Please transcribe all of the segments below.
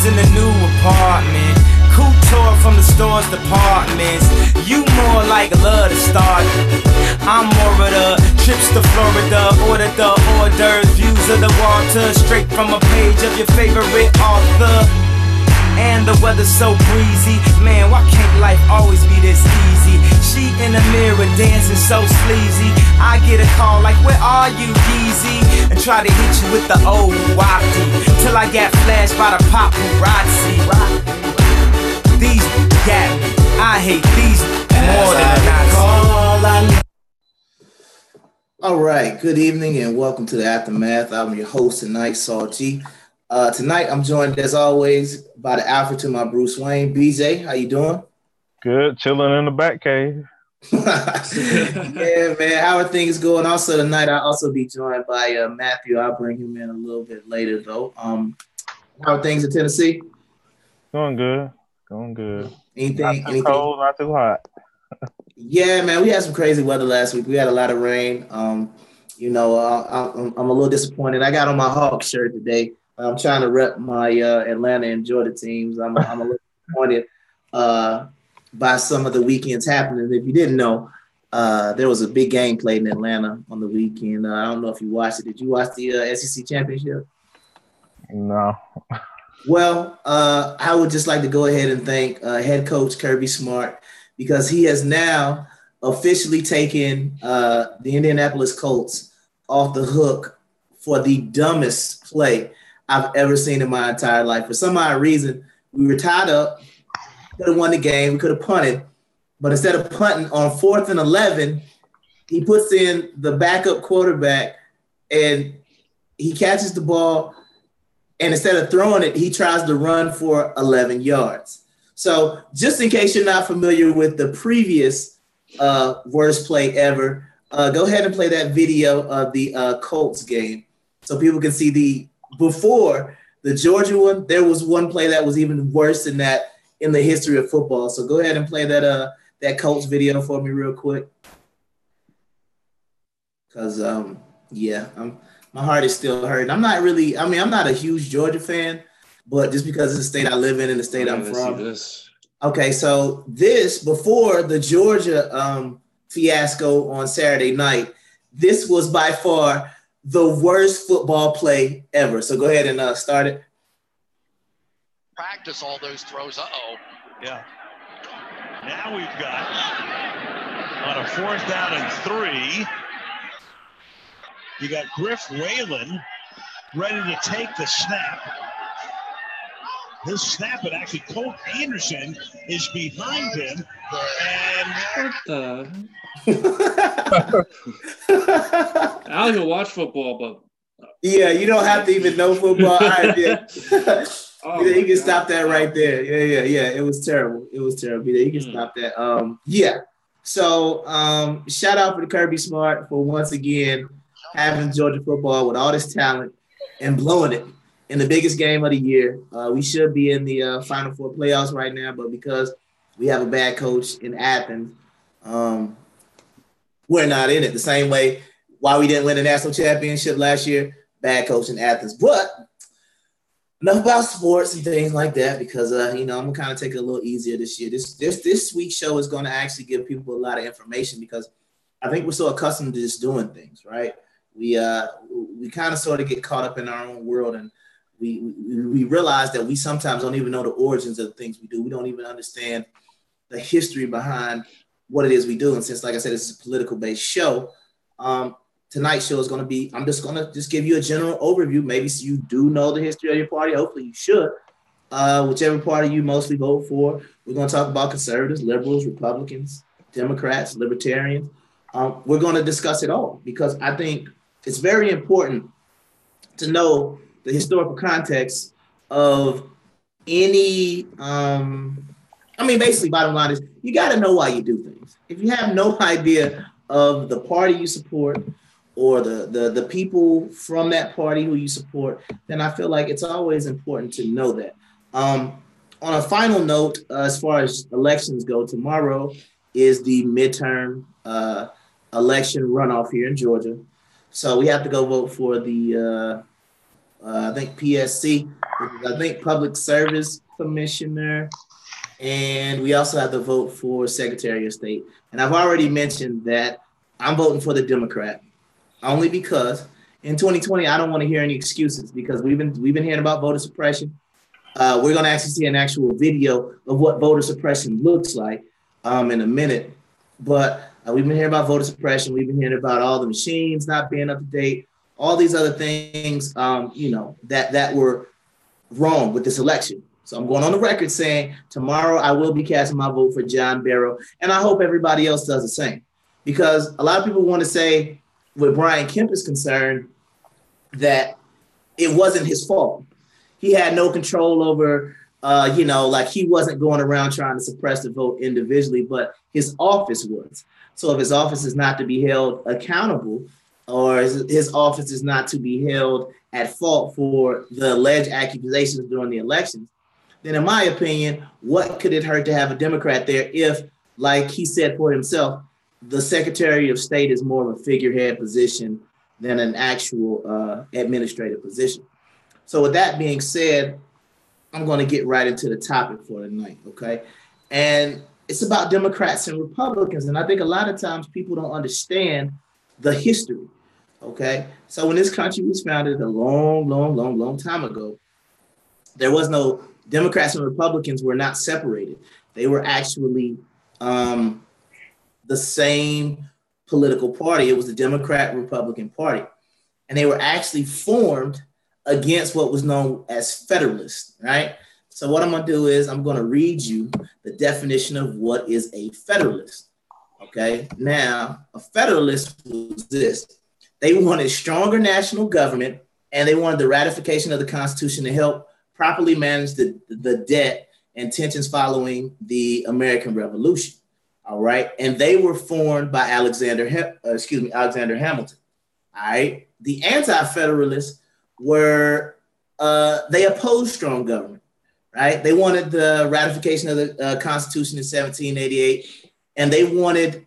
in the new apartment. Couture from the store's departments. You more like love to start. I'm more of the trips to Florida. Order the hors d'oeuvres, views of the water, straight from a page of your favorite author. And the weather's so breezy. Man, why can't life always be this easy? She in the mirror dancing so sleazy. I get a call like, where are you, Yeezy? And try to hit you with the old wapty till I got flashed by the paparazzi. These got me. I hate these more than the Nazis. All right, good evening and welcome to the Aftermath. I'm your host tonight, Saul G. Tonight I'm joined as always by the Alfred to my Bruce Wayne. BJ, how you doing? Good, chilling in the back cave. Yeah, man. How are things going? Also tonight I'll also be joined by Matthew. I'll bring him in a little bit later though. How are things in Tennessee? Going good. Anything? Not too cold, not too hot. Yeah, man. We had some crazy weather last week. We had a lot of rain. I'm a little disappointed. I got on my Hawks shirt today. I'm trying to rep my Atlanta and Georgia teams. I'm a little disappointed by some of the weekends happening. If you didn't know, there was a big game played in Atlanta on the weekend. I don't know if you watched it. Did you watch the SEC championship? No. Well, I would just like to go ahead and thank head coach Kirby Smart because he has now officially taken the Indianapolis Colts off the hook for the dumbest play I've ever seen in my entire life. For some odd reason, we were tied up, could have won the game, we could have punted, but instead of punting on 4th and 11, he puts in the backup quarterback and he catches the ball, and instead of throwing it, he tries to run for 11 yards. So just in case you're not familiar with the previous worst play ever, go ahead and play that video of the Colts game so people can see before the Georgia one, there was one play that was even worse than that in the history of football. So go ahead and play that Colts video for me real quick. Because, my heart is still hurting. I'm not a huge Georgia fan, but just because it's the state I live in and the state I'm from. Okay, so before the Georgia fiasco on Saturday night, this was by far the worst football play ever. So go ahead and start it. Practice all those throws. Yeah. Now we've got on a 4th down and 3. You got Griff Whalen ready to take the snap. He'll snap it. Actually, Colt Anderson is behind him. And what I don't even watch football, but yeah, you don't have to even know football. All right, yeah. You can stop that right there. Yeah. It was terrible. You can stop that. Yeah. So shout out to Kirby Smart for once again having Georgia football with all this talent and blowing it in the biggest game of the year. We should be in the Final Four playoffs right now, but because we have a bad coach in Athens, we're not in it. The same way why we didn't win the national championship last year, bad coach in Athens. But enough about sports and things like that because, I'm going to kind of take it a little easier this year. This week's show is going to actually give people a lot of information because I think we're so accustomed to just doing things, right? We kind of sort of get caught up in our own world, and we realize that we sometimes don't even know the origins of the things we do. We don't even understand the history behind what it is we do. And since, like I said, this is a political-based show, tonight's show is going to be, I'm just going to give you a general overview. Maybe you do know the history of your party. Hopefully you should. Whichever party you mostly vote for. We're going to talk about conservatives, liberals, Republicans, Democrats, libertarians. We're going to discuss it all because I think it's very important to know the historical context of any, basically bottom line is you got to know why you do things. If you have no idea of the party you support or the people from that party who you support, then I feel like it's always important to know that. On a final note, as far as elections go, tomorrow is the midterm election runoff here in Georgia. So we have to go vote for the, I think PSC. which is, I think, Public Service Commissioner. And we also have to vote for Secretary of State. And I've already mentioned that I'm voting for the Democrat, only because in 2020, I don't want to hear any excuses, because we've been hearing about voter suppression. We're going to actually see an actual video of what voter suppression looks like in a minute. But we've been hearing about voter suppression. We've been hearing about all the machines not being up to date, all these other things, that were wrong with this election. So I'm going on the record saying tomorrow I will be casting my vote for John Barrow, and I hope everybody else does the same. Because a lot of people want to say, where Brian Kemp is concerned, that it wasn't his fault. He had no control over, like he wasn't going around trying to suppress the vote individually, but his office was. So if his office is not to be held accountable, or his office is not to be held at fault for the alleged accusations during the elections, then in my opinion, what could it hurt to have a Democrat there if, like he said for himself, the Secretary of State is more of a figurehead position than an actual administrative position. So with that being said, I'm going to get right into the topic for tonight, okay? And it's about Democrats and Republicans. And I think a lot of times people don't understand the history, okay? So when this country was founded a long time ago, there was no, Democrats and Republicans were not separated. They were actually the same political party. It was the Democrat-Republican Party. And they were actually formed against what was known as Federalists, right? So what I'm going to do is I'm going to read you the definition of what is a Federalist, okay? Now, a Federalist was this. They wanted stronger national government, and they wanted the ratification of the Constitution to help properly manage the debt and tensions following the American Revolution, all right? And they were formed by Alexander Hamilton, all right? The Anti-Federalists were, they opposed strong government, right? They wanted the ratification of the Constitution in 1788, and they wanted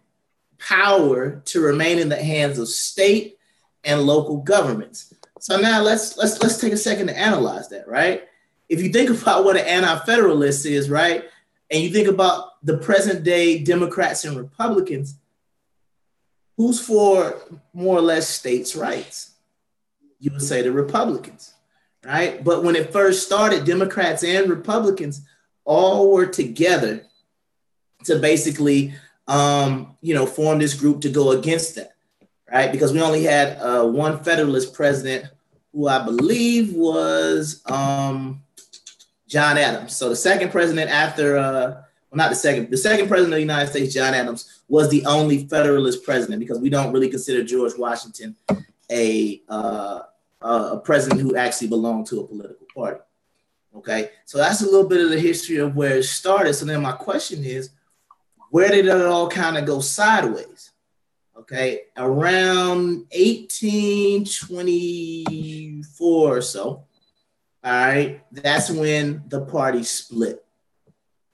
power to remain in the hands of state and local governments. So now let's take a second to analyze that, right? If you think about what an anti-federalist is, right, and you think about the present day Democrats and Republicans, who's for more or less states' rights? You would say the Republicans, right? But when it first started, Democrats and Republicans all were together to basically, form this group to go against that, right? Because we only had one Federalist president, who I believe was John Adams. So the second president after, the second president of the United States, John Adams, was the only Federalist president, because we don't really consider George Washington a president who actually belonged to a political party. Okay, so that's a little bit of the history of where it started. So then my question is, where did it all kind of go sideways? Okay, around 1824 or so, all right, that's when the party split.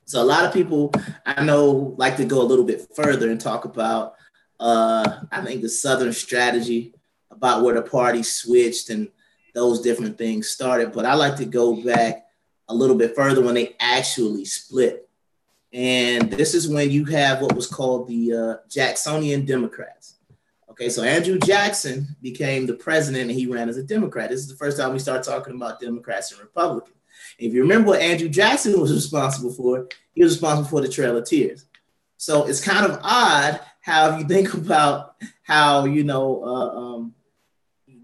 So a lot of people I know like to go a little bit further and talk about, I think, the Southern strategy, about where the party switched and those different things started. But I like to go back a little bit further when they actually split. And this is when you have what was called the Jacksonian Democrats. Okay, so Andrew Jackson became the president and he ran as a Democrat. This is the first time we start talking about Democrats and Republicans. If you remember what Andrew Jackson was responsible for, he was responsible for the Trail of Tears. So it's kind of odd how, if you think about how,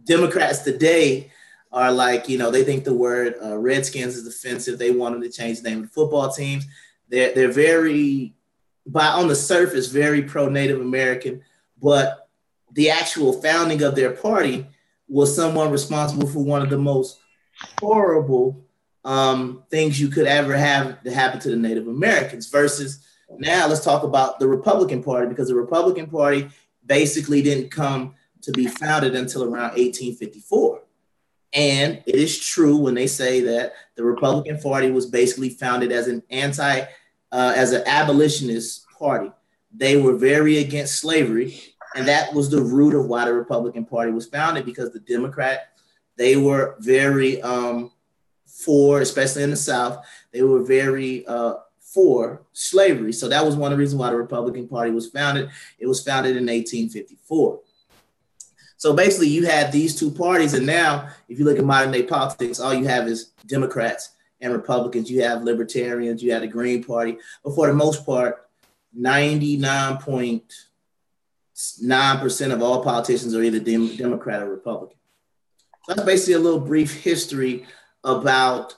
Democrats today are like, they think the word Redskins is offensive. They want them to change the name of the football teams. They're very, on the surface, very pro-Native American, but the actual founding of their party was someone responsible for one of the most horrible things you could ever have to happen to the Native Americans. Versus now, let's talk about the Republican Party, because the Republican Party basically didn't come to be founded until around 1854. And it is true when they say that the Republican Party was basically founded as an as an abolitionist party. They were very against slavery, and that was the root of why the Republican Party was founded, because the Democrat, they were very for, especially in the South, they were very for slavery. So that was one of the reasons why the Republican Party was founded. It was founded in 1854. So basically you had these two parties, and now if you look at modern day politics, all you have is Democrats and Republicans. You have libertarians, you have the Green Party, but for the most part, 99.9% of all politicians are either Democrat or Republican. So that's basically a little brief history about,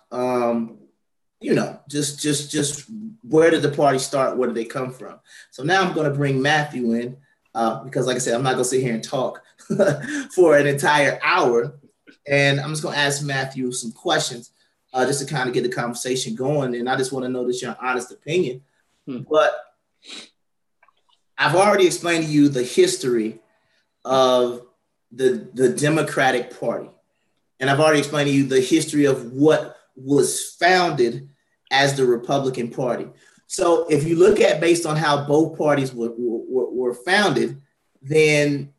just where did the party start? Where did they come from? So now I'm going to bring Matthew in because, like I said, I'm not going to sit here and talk for an entire hour. And I'm just going to ask Matthew some questions just to kind of get the conversation going. And I just want to know your honest opinion. But I've already explained to you the history of the Democratic Party. And I've already explained to you the history of what was founded as the Republican Party. So if you look at based on how both parties were founded, then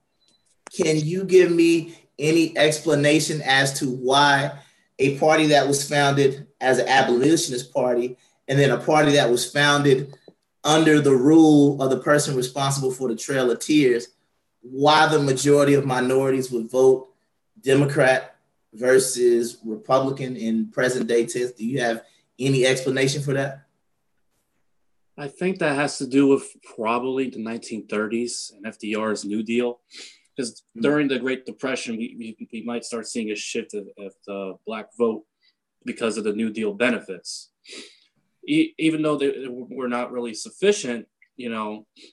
can you give me any explanation as to why a party that was founded as an abolitionist party and then a party that was founded under the rule of the person responsible for the Trail of Tears, why the majority of minorities would vote Democrat versus Republican in present day tense? Do you have any explanation for that? I think that has to do with probably the 1930s and FDR's New Deal. Because during the Great Depression, we might start seeing a shift of the Black vote because of the New Deal benefits. Even though they were not really sufficient,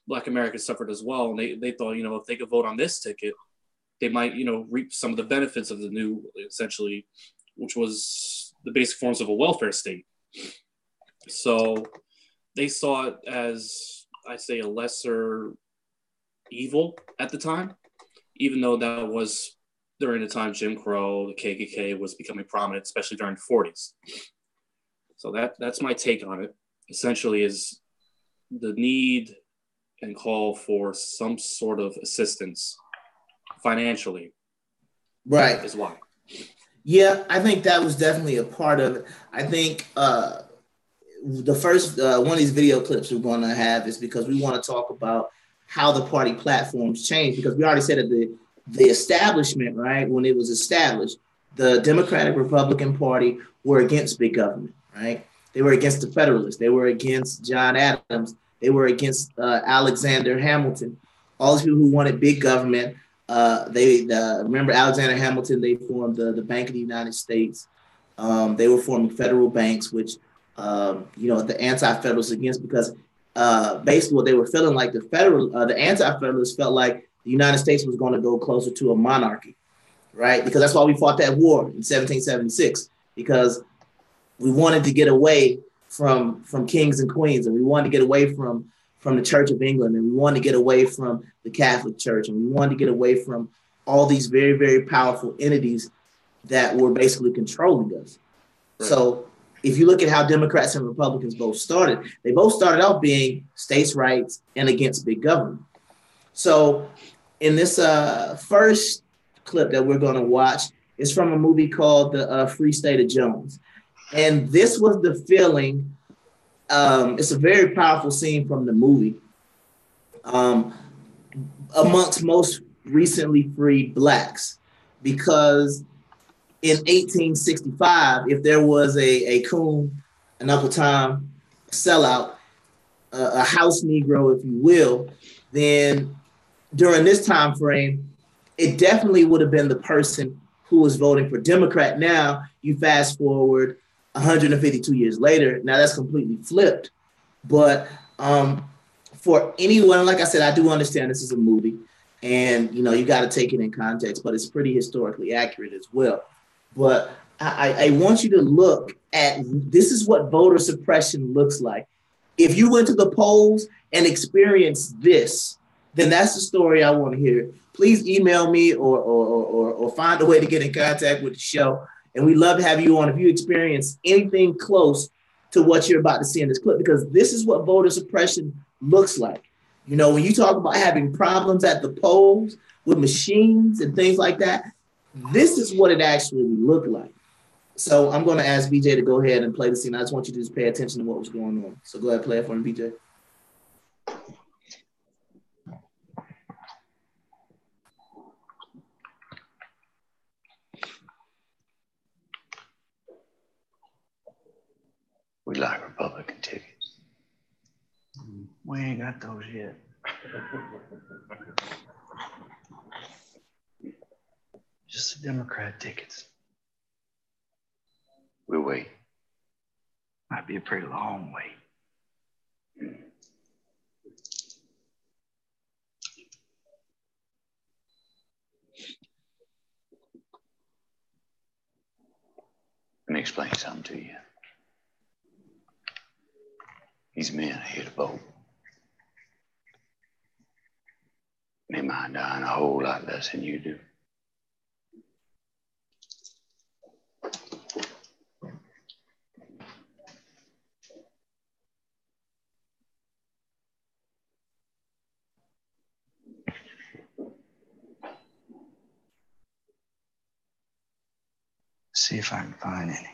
Black Americans suffered as well. And they thought, if they could vote on this ticket, they might, reap some of the benefits of the new, essentially, which was the basic forms of a welfare state. So they saw it as, I say, a lesser evil at the time, even though that was during the time Jim Crow, the KKK was becoming prominent, especially during the 40s. So that's my take on it. Essentially is the need and call for some sort of assistance financially. Right. Is why. Yeah, I think that was definitely a part of it. I think the first one of these video clips we're going to have is because we want to talk about how the party platforms changed, because we already said that the establishment, right, when it was established, the Democratic Republican Party were against big government, right? They were against the Federalists. They were against John Adams. They were against Alexander Hamilton. All these people who wanted big government. Remember Alexander Hamilton, they formed the Bank of the United States. They were forming federal banks, which, the anti-federalists against, because basically what they were feeling like the anti-federalists felt like the United States was going to go closer to a monarchy, right? Because that's why we fought that war in 1776, because we wanted to get away from kings and queens, and we wanted to get away from the Church of England, and we wanted to get away from the Catholic Church, and we wanted to get away from all these very, very powerful entities that were basically controlling us. Right. So if you look at how Democrats and Republicans both started, they both started out being states' rights and against big government. So in this first clip that we're going to watch is from a movie called The Free State of Jones. And this was the feeling. It's a very powerful scene from the movie. Amongst most recently freed Blacks, because in 1865, if there was a coon, an Uncle Tom, a sellout, a house Negro, if you will, then during this time frame, it definitely would have been the person who was voting for Democrat. Now you fast forward 152 years later, now that's completely flipped. But for anyone, like I said, I do understand this is a movie, and you got to take it in context, but it's pretty historically accurate as well. But I want you to look at, this is what voter suppression looks like. If you went to the polls and experienced this, then that's the story I want to hear. Please email me or find a way to get in contact with the show. And we'd love to have you on if you experience anything close to what you're about to see in this clip, because this is what voter suppression looks like. When you talk about having problems at the polls with machines and things like that, this is what it actually looked like. So I'm going to ask BJ to go ahead and play the scene. I just want you to just pay attention to what was going on. So go ahead, play it for me, BJ. We like Republican tickets. We ain't got those yet. Just the Democrat tickets. We'll wait. Might be a pretty long wait. Let me explain something to you. These men are here to vote. They mind dying a whole lot less than you do. See if I can find any.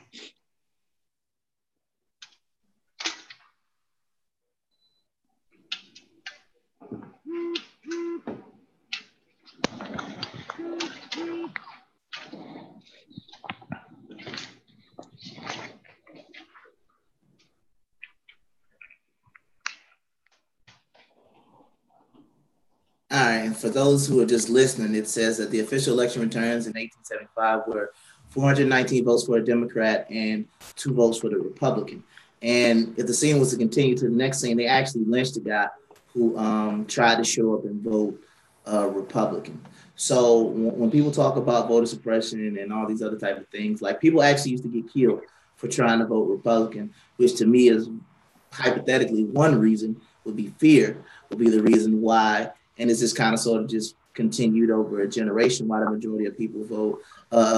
All right, and for those who are just listening, it says that the official election returns in 1875 were 419 votes for a Democrat and 2 votes for the Republican. And if the scene was to continue to the next scene, they actually lynched a guy who tried to show up and vote Republican. So when people talk about voter suppression and all these other type of things, like people actually used to get killed for trying to vote Republican, which to me is hypothetically one reason would be fear, would be the reason why. And it's just kind of sort of just continued over a generation why the majority of people vote,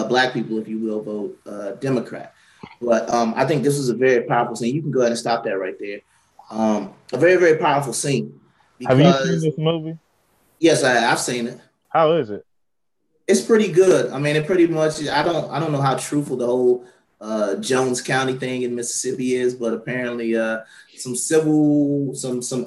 Black people, if you will, vote Democrat. But I think this was a very powerful scene. You can go ahead and stop that right there. A very, very powerful scene. Have you seen this movie? Yes, I've seen it. How is it? It's pretty good. I mean, it pretty much, I don't know how truthful the whole Jones County thing in Mississippi is, but apparently some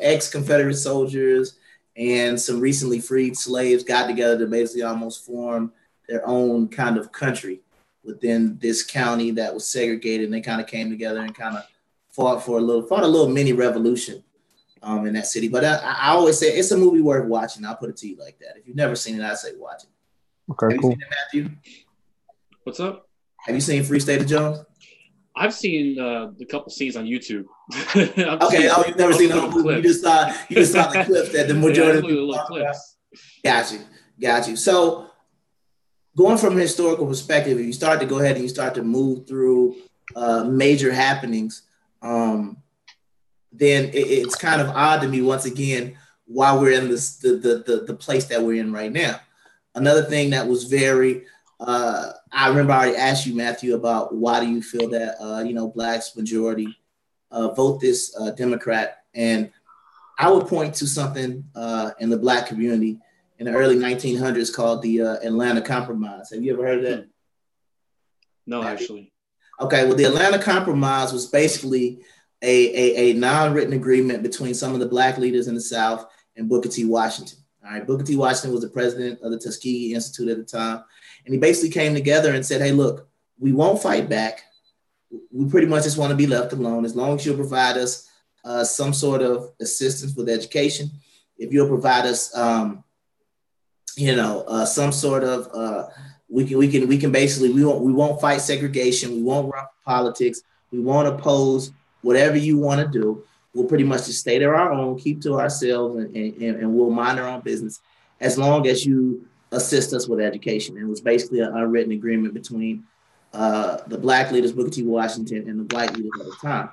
ex-Confederate soldiers and some recently freed slaves got together to basically almost form their own kind of country within this county that was segregated. And they kind of came together and kind of fought a little mini revolution in that city. But I always say it's a movie worth watching. I'll put it to you like that. If you've never seen it, I'd say watch it. Okay, Have cool. you seen it, Matthew? What's up? Have you seen Free State of Jones? I've seen a couple scenes on YouTube. Okay, you've never seen the whole movie. You just saw the clips that the majority of people talk about. Got you. So going from a historical perspective, if you start to go ahead and you start to move through major happenings, then it's kind of odd to me once again why we're in this the place that we're in right now. Another thing that was very I remember I already asked you, Matthew, about why do you feel that Blacks majority vote this Democrat, and I would point to something in the Black community in the early 1900s called the Atlanta Compromise. Have you ever heard of that? No, actually. Okay, well, the Atlanta Compromise was basically a non-written agreement between some of the Black leaders in the South and Booker T. Washington. All right, Booker T. Washington was the president of the Tuskegee Institute at the time. And he basically came together and said, hey, look, we won't fight back. We pretty much just want to be left alone as long as you'll provide us some sort of assistance with education. If you'll provide us, some sort of, we can basically, we won't fight segregation. We won't run for politics. We won't oppose whatever you want to do. We'll pretty much just stay there our own, keep to ourselves, and we'll mind our own business as long as you assist us with education. And it was basically an unwritten agreement between the Black leaders, Booker T. Washington, and the White leaders at the time.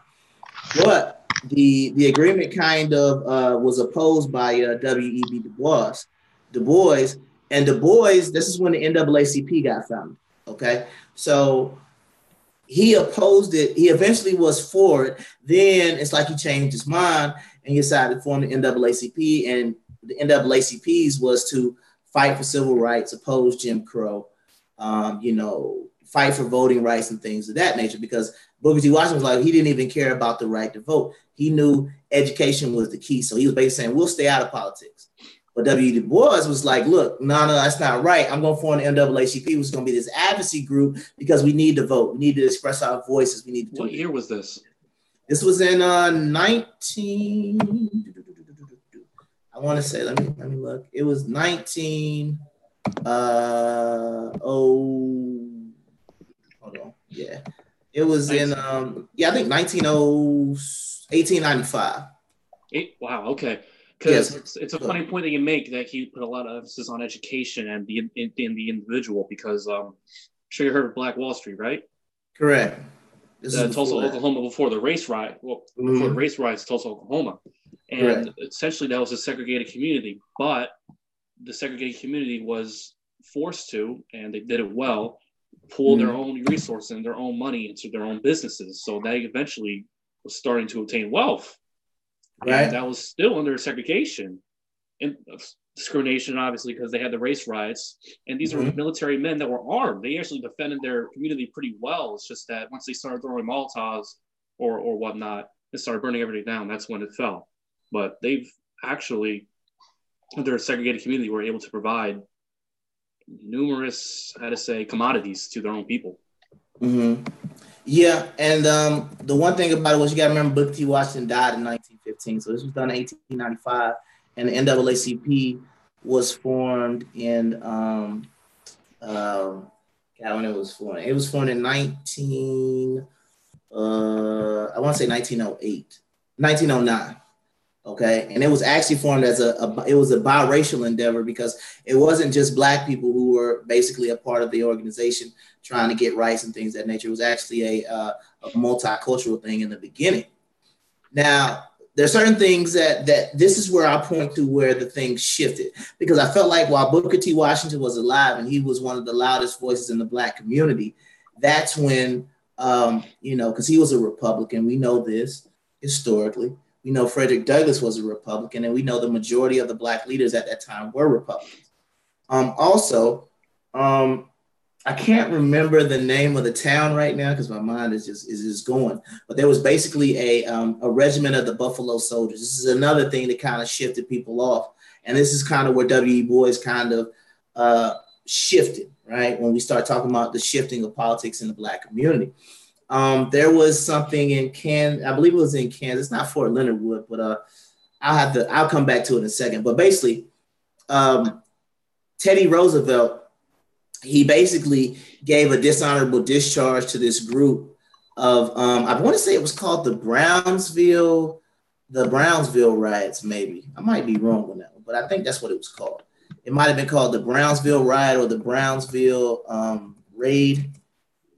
But the agreement kind of was opposed by W.E.B. Du Bois. Du Bois, this is when the NAACP got founded, okay? So he opposed it. He eventually was for it. Then it's like he changed his mind and he decided to form the NAACP. And the NAACP's was to fight for civil rights, oppose Jim Crow, fight for voting rights and things of that nature, because Booker T. Washington was like, he didn't even care about the right to vote. He knew education was the key. So he was basically saying, we'll stay out of politics. But W. Du Bois was like, look, no, that's not right. I'm going to form the NAACP, which is going to be this advocacy group because we need to vote. We need to express our voices. We need to. What year was this? This was in 19. I want to say, let me look. It was 19. Hold on. Yeah. It was in I think 1895. Wow, okay. Because yes. it's a funny point that you make that he put a lot of emphasis on education and the individual, because I'm sure you heard of Black Wall Street, right? Correct. Tulsa, Oklahoma, before the race riot. Well, before the race riots, Tulsa, Oklahoma. And essentially that was a segregated community, but the segregated community was forced to, and they did it well, pull their own resources and their own money into their own businesses. So they eventually was starting to obtain wealth. Right. And that was still under segregation and discrimination, obviously, because they had the race riots. And these were military men that were armed. They actually defended their community pretty well. It's just that once they started throwing Molotovs or whatnot, and started burning everything down, that's when it fell. But they've actually, under a segregated community, were able to provide numerous, commodities to their own people. Yeah, and the one thing about it was you got to remember Booker T. Washington died in 1915, so this was done in 1895, and the NAACP was formed in when it was formed. It was formed in 1909. Okay, and it was actually formed as it was a biracial endeavor, because it wasn't just Black people who were basically a part of the organization trying to get rights and things of that nature. It was actually a multicultural thing in the beginning. Now, there are certain things that this is where I point to where the thing shifted, because I felt like while Booker T. Washington was alive and he was one of the loudest voices in the Black community, that's when, because he was a Republican. We know this historically. We know Frederick Douglass was a Republican, and we know the majority of the Black leaders at that time were Republicans. I can't remember the name of the town right now because my mind is just going. But there was basically a regiment of the Buffalo Soldiers. This is another thing that kind of shifted people off, and this is kind of where W.E. Boys kind of shifted, right? When we start talking about the shifting of politics in the Black community. There was something in Kansas, I believe it was in Kansas, not Fort Leonard Wood, but I'll come back to it in a second. But basically, Teddy Roosevelt, he basically gave a dishonorable discharge to this group of, I want to say it was called the Brownsville riots, maybe. I might be wrong on that one, but I think that's what it was called. It might have been called the Brownsville riot or the Brownsville raid,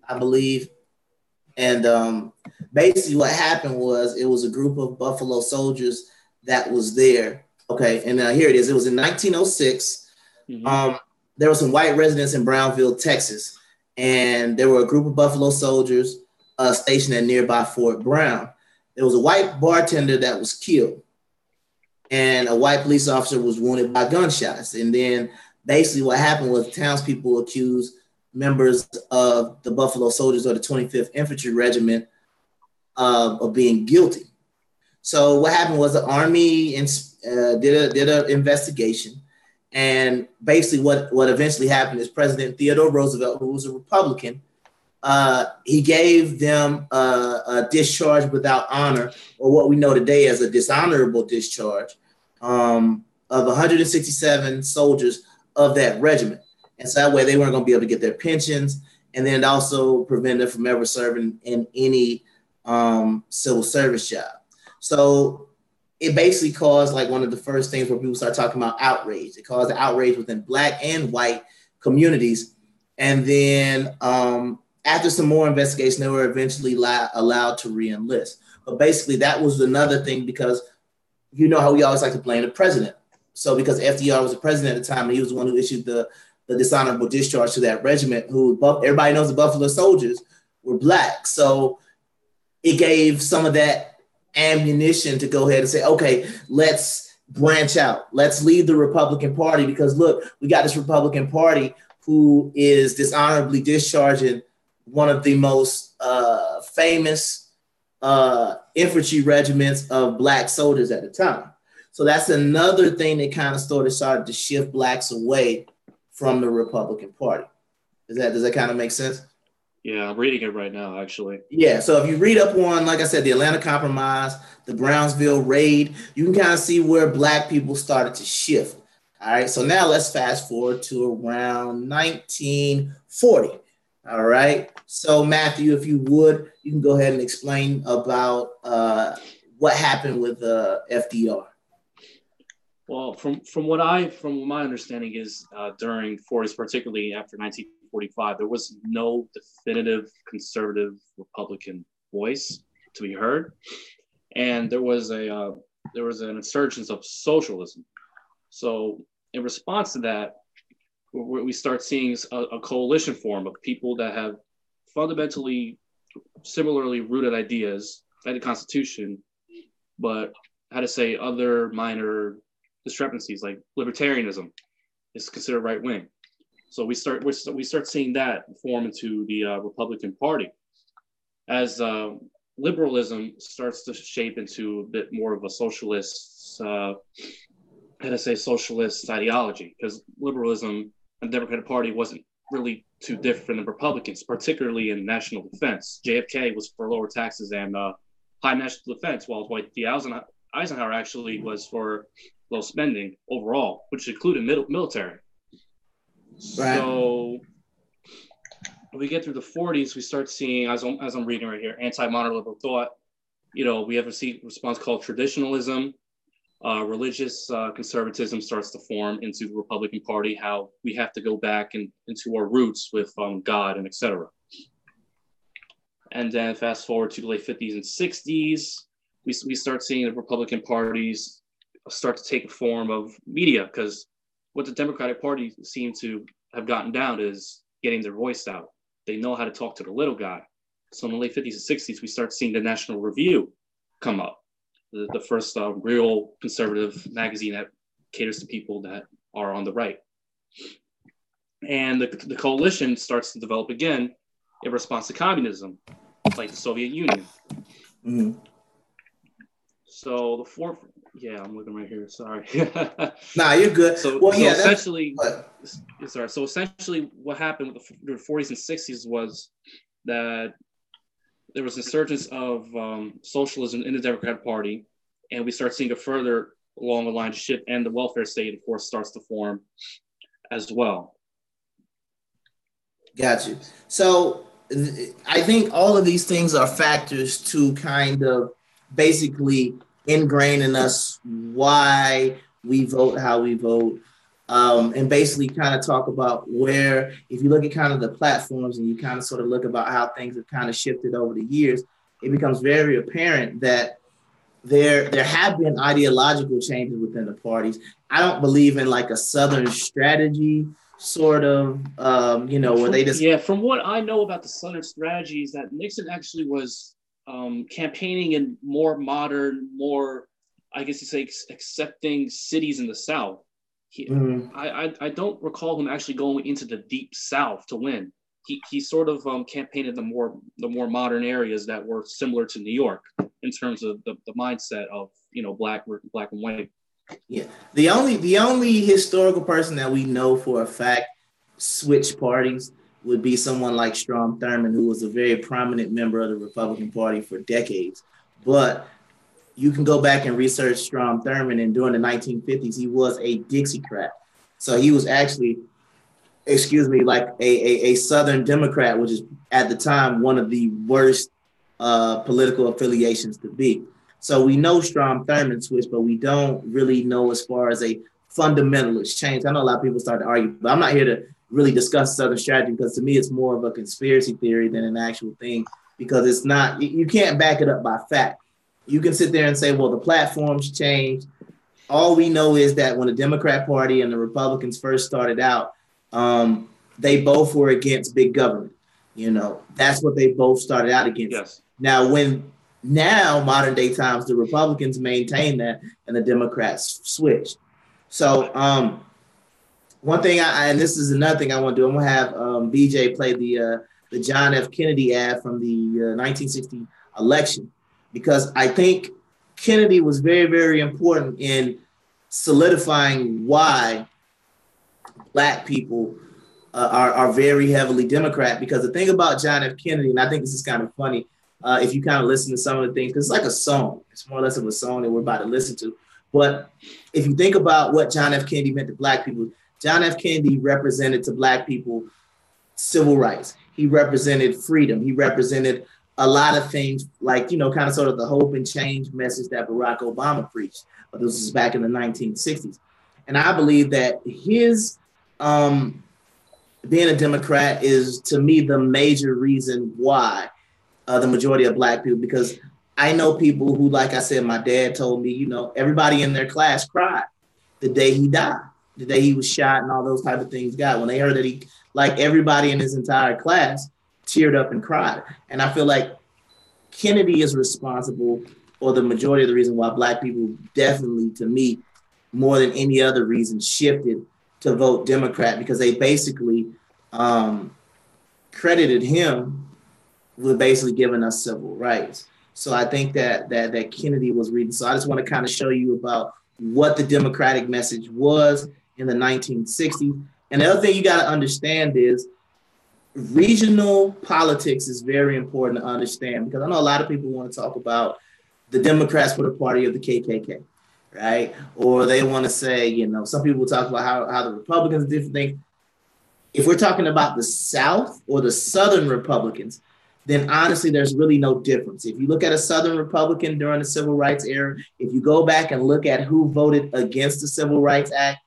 I believe. And basically what happened was it was a group of Buffalo soldiers that was there. Okay, and here it is. It was in 1906. There were some white residents in Brownville, Texas, and there were a group of Buffalo soldiers stationed at nearby Fort Brown. There was a white bartender that was killed, and a white police officer was wounded by gunshots. And then basically what happened was townspeople accused members of the Buffalo Soldiers or the 25th Infantry Regiment of being guilty. So what happened was the Army did an investigation, and basically what eventually happened is President Theodore Roosevelt, who was a Republican, he gave them a discharge without honor, or what we know today as a dishonorable discharge, of 167 soldiers of that regiment. And so that way they weren't going to be able to get their pensions, and then it also prevented them from ever serving in any civil service job. So it basically caused like one of the first things where people start talking about outrage. It caused outrage within Black and white communities. And then after some more investigation, they were eventually allowed to re-enlist. But basically that was another thing, because you know how we always like to blame the president. So because FDR was the president at the time, and he was the one who issued the dishonorable discharge to that regiment, who everybody knows the Buffalo Soldiers were Black. So it gave some of that ammunition to go ahead and say, okay, let's branch out. Let's leave the Republican Party, because look, we got this Republican Party who is dishonorably discharging one of the most famous infantry regiments of black soldiers at the time. So that's another thing that kind of started to shift blacks away from the Republican Party. Does that kind of make sense? Yeah, I'm reading it right now, actually. Yeah, so if you read up on, like I said, the Atlanta Compromise, the Brownsville Raid, you can kind of see where black people started to shift. All right, so now let's fast forward to around 1940. All right, so Matthew, if you would, you can go ahead and explain about what happened with FDR. Well, from my understanding is during 40s, particularly after 1945, there was no definitive conservative Republican voice to be heard, and there was an insurgence of socialism. So in response to that, we start seeing a coalition form of people that have fundamentally similarly rooted ideas like the Constitution, but other minor discrepancies like libertarianism is considered right wing. So we start seeing that form into the Republican Party as liberalism starts to shape into a bit more of a socialist socialist ideology, because liberalism and the Democratic Party wasn't really too different than Republicans, particularly in national defense. JFK was for lower taxes and high national defense, while Dwight D. Eisenhower actually was for low spending overall, which included military. Right. So when we get through the 40s, we start seeing, as I'm reading right here, anti-modern liberal thought. We have a response called traditionalism. Religious conservatism starts to form into the Republican Party, how we have to go back into our roots with God and etc. And then fast forward to the late 50s and 60s, we start seeing the Republican parties start to take a form of media, because what the Democratic Party seemed to have gotten down is getting their voice out. They know how to talk to the little guy. So in the late 50s and 60s, we start seeing the National Review come up. The first real conservative magazine that caters to people that are on the right. And the coalition starts to develop again in response to communism, like the Soviet Union. Mm-hmm. So I'm looking right here, sorry. Nah, you're good. So essentially what happened with the 40s and 60s was that there was an insurgence of socialism in the Democratic Party, and we start seeing a further along the line shift, and the welfare state, of course, starts to form as well. Got you. So I think all of these things are factors to kind of basically ingrain in us why we vote how we vote. And basically kind of talk about where, if you look at kind of the platforms and you kind of sort of look about how things have kind of shifted over the years, it becomes very apparent that there have been ideological changes within the parties. I don't believe in like a Southern strategy sort of, where they just... Yeah, from what I know about the Southern strategy is that Nixon actually was campaigning in more modern, more, I guess you say, accepting cities in the South. I don't recall him actually going into the deep South to win. He sort of campaigned in the more modern areas that were similar to New York in terms of the mindset of black and white. Yeah, the only historical person that we know for a fact switched parties would be someone like Strom Thurmond, who was a very prominent member of the Republican Party for decades. But you can go back and research Strom Thurmond, and during the 1950s, he was a Dixiecrat. So he was actually, like a Southern Democrat, which is at the time one of the worst political affiliations to be. So we know Strom Thurmond switched, but we don't really know as far as a fundamentalist change. I know a lot of people start to argue, but I'm not here to really discuss Southern strategy, because to me, it's more of a conspiracy theory than an actual thing, because it's not, you can't back it up by fact. You can sit there and say, well, the platforms changed. All we know is that when the Democrat Party and the Republicans first started out, they both were against big government. That's what they both started out against. Yes. Now, modern day times, the Republicans maintain that and the Democrats switched. So one thing, and this is another thing I want to do, I'm going to have BJ play the the John F. Kennedy ad from the 1960 election, because I think Kennedy was very, very important in solidifying why Black people are very heavily Democrat. Because the thing about John F. Kennedy, and I think this is kind of funny, if you kind of listen to some of the things, because it's like a song. It's more or less of a song that we're about to listen to. But if you think about what John F. Kennedy meant to Black people, John F. Kennedy represented to Black people civil rights. He represented freedom. He represented a lot of things like, kind of sort of the hope and change message that Barack Obama preached. But this was back in the 1960s. And I believe that his being a Democrat is, to me, the major reason why the majority of Black people, because I know people who, like I said, my dad told me, everybody in their class cried the day he died, the day he was shot and all those type of things got. When they heard that he, like everybody in his entire class, teared up and cried. And I feel like Kennedy is responsible for the majority of the reason why Black people definitely, to me, more than any other reason, shifted to vote Democrat, because they basically credited him with basically giving us civil rights. So I think that Kennedy was reading. So I just want to kind of show you about what the Democratic message was in the 1960s. And the other thing you got to understand is regional politics is very important to understand, because I know a lot of people want to talk about the Democrats were the party of the KKK, right? Or they want to say, some people talk about how the Republicans do different things. If we're talking about the South or the Southern Republicans, then honestly, there's really no difference. If you look at a Southern Republican during the Civil Rights era, if you go back and look at who voted against the Civil Rights Act,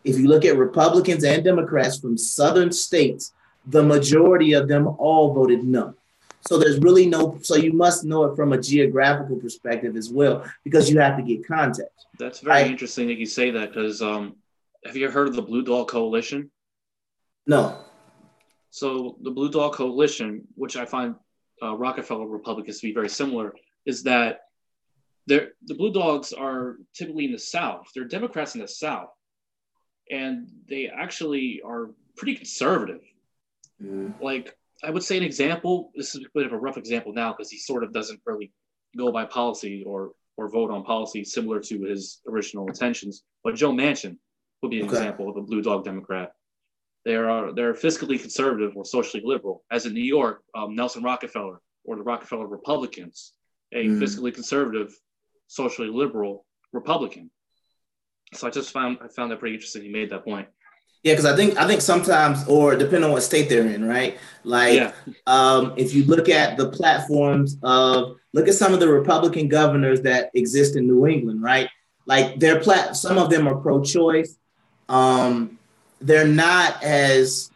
if you look at Republicans and Democrats from Southern states, the majority of them all voted no. So there's really so you must know it from a geographical perspective as well, because you have to get context. That's very interesting that you say that, because have you ever heard of the Blue Dog Coalition? No. So the Blue Dog Coalition, which I find Rockefeller Republicans to be very similar, is that the Blue Dogs are typically in the South. They're Democrats in the South, and they actually are pretty conservative. Like, I would say an example, this is a bit of a rough example now because he sort of doesn't really go by policy or vote on policy similar to his original intentions, but Joe Manchin would be an example of a Blue Dog Democrat. They're fiscally conservative or socially liberal, as in New York, Nelson Rockefeller or the Rockefeller Republicans, a fiscally conservative, socially liberal Republican. So I found that pretty interesting. He made that point. Yeah, because I think sometimes, or depending on what state they're in, right? Like, if you look at the platforms look at some of the Republican governors that exist in New England, right? Like some of them are pro-choice. They're not as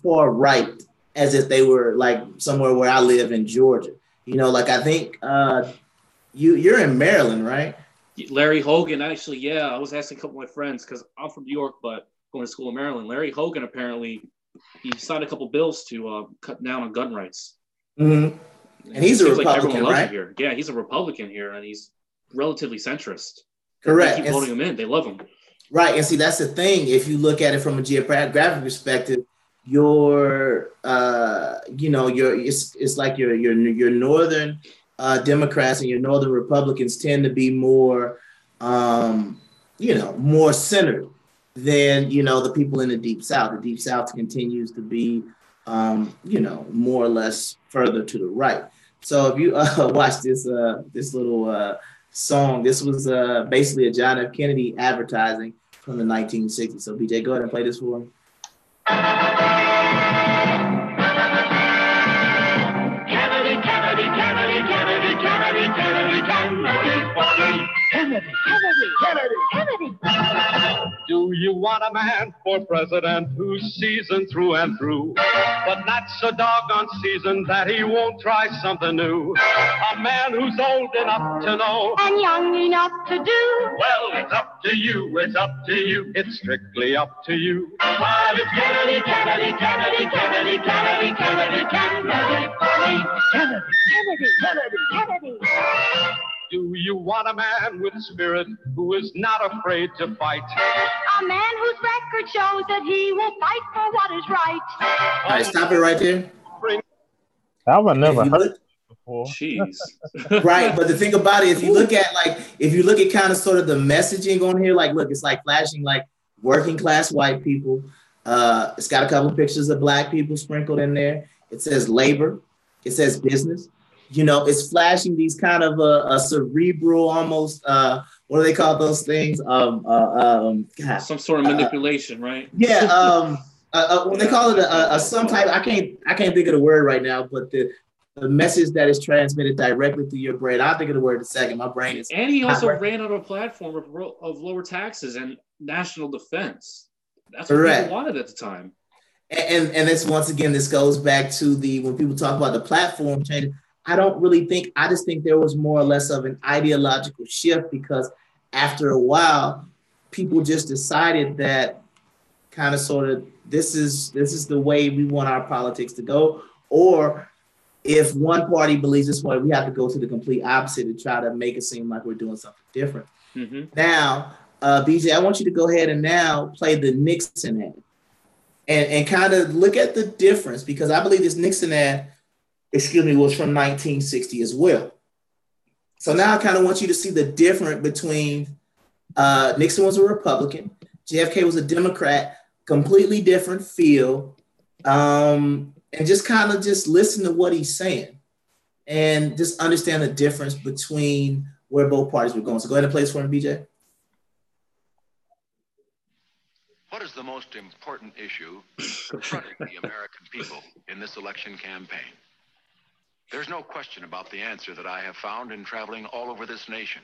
far right as if they were like somewhere where I live in Georgia. Like I think you're in Maryland, right? Larry Hogan, actually, yeah. I was asking a couple of my friends because I'm from New York, but going to school in Maryland. Larry Hogan, apparently, he signed a couple bills to cut down on gun rights. Mm-hmm. And he's a Republican, right? Here. Yeah, he's a Republican here, and he's relatively centrist. Correct. They keep voting him in. They love him. Right, and see, that's the thing. If you look at it from a geographic perspective, it's like your northern Democrats and your northern Republicans tend to be more, more centered than, the people in the Deep South. The Deep South continues to be, more or less further to the right. So if you watch this little song, this was basically a John F. Kennedy advertising from the 1960s. So BJ, go ahead and play this for me. Kennedy, Kennedy, Kennedy, Kennedy, Kennedy, Kennedy, Kennedy, Kennedy, Kennedy, Kennedy. Do you want a man for president who's seasoned through and through, but not so doggone seasoned that he won't try something new? A man who's old enough to know and young enough to do. Well, it's up to you, it's up to you, it's strictly up to you. But it's Kennedy, Kennedy, Kennedy, Kennedy, Kennedy, Kennedy, Kennedy, Kennedy, Kennedy, Kennedy, Kennedy. Do you want a man with spirit who is not afraid to fight? A man whose record shows that he will fight for what is right. All right, stop it right there. I've never If you heard look- it before. Jeez. right, but the thing about it, if you look at kind of sort of the messaging on here, like look, it's like flashing like working class white people. It's got a couple of pictures of black people sprinkled in there. It says labor. It says business. You know, it's flashing these kind of a cerebral, almost what do they call those things? God. Some sort of manipulation, right? Yeah. They call it a some type. I can't think of the word right now, but the message that is transmitted directly through your brain. I'll think of the word in a second. My brain is. And he also ran on a platform of lower taxes and national defense. That's what people wanted at the time. And this, once again, this goes back to when people talk about the platform change. I just think there was more or less of an ideological shift, because after a while, people just decided that kind of sort of this is the way we want our politics to go. Or if one party believes this way, we have to go to the complete opposite to try to make it seem like we're doing something different. Mm-hmm. Now, BJ, I want you to go ahead and now play the Nixon ad and kind of look at the difference, because I believe this Nixon ad, was from 1960 as well. So now I kind of want you to see the difference between Nixon was a Republican, JFK was a Democrat, completely different feel, and just kind of just listen to what he's saying and just understand the difference between where both parties were going. So go ahead and play this for me, BJ. What is the most important issue confronting the American people in this election campaign? There's no question about the answer that I have found in traveling all over this nation.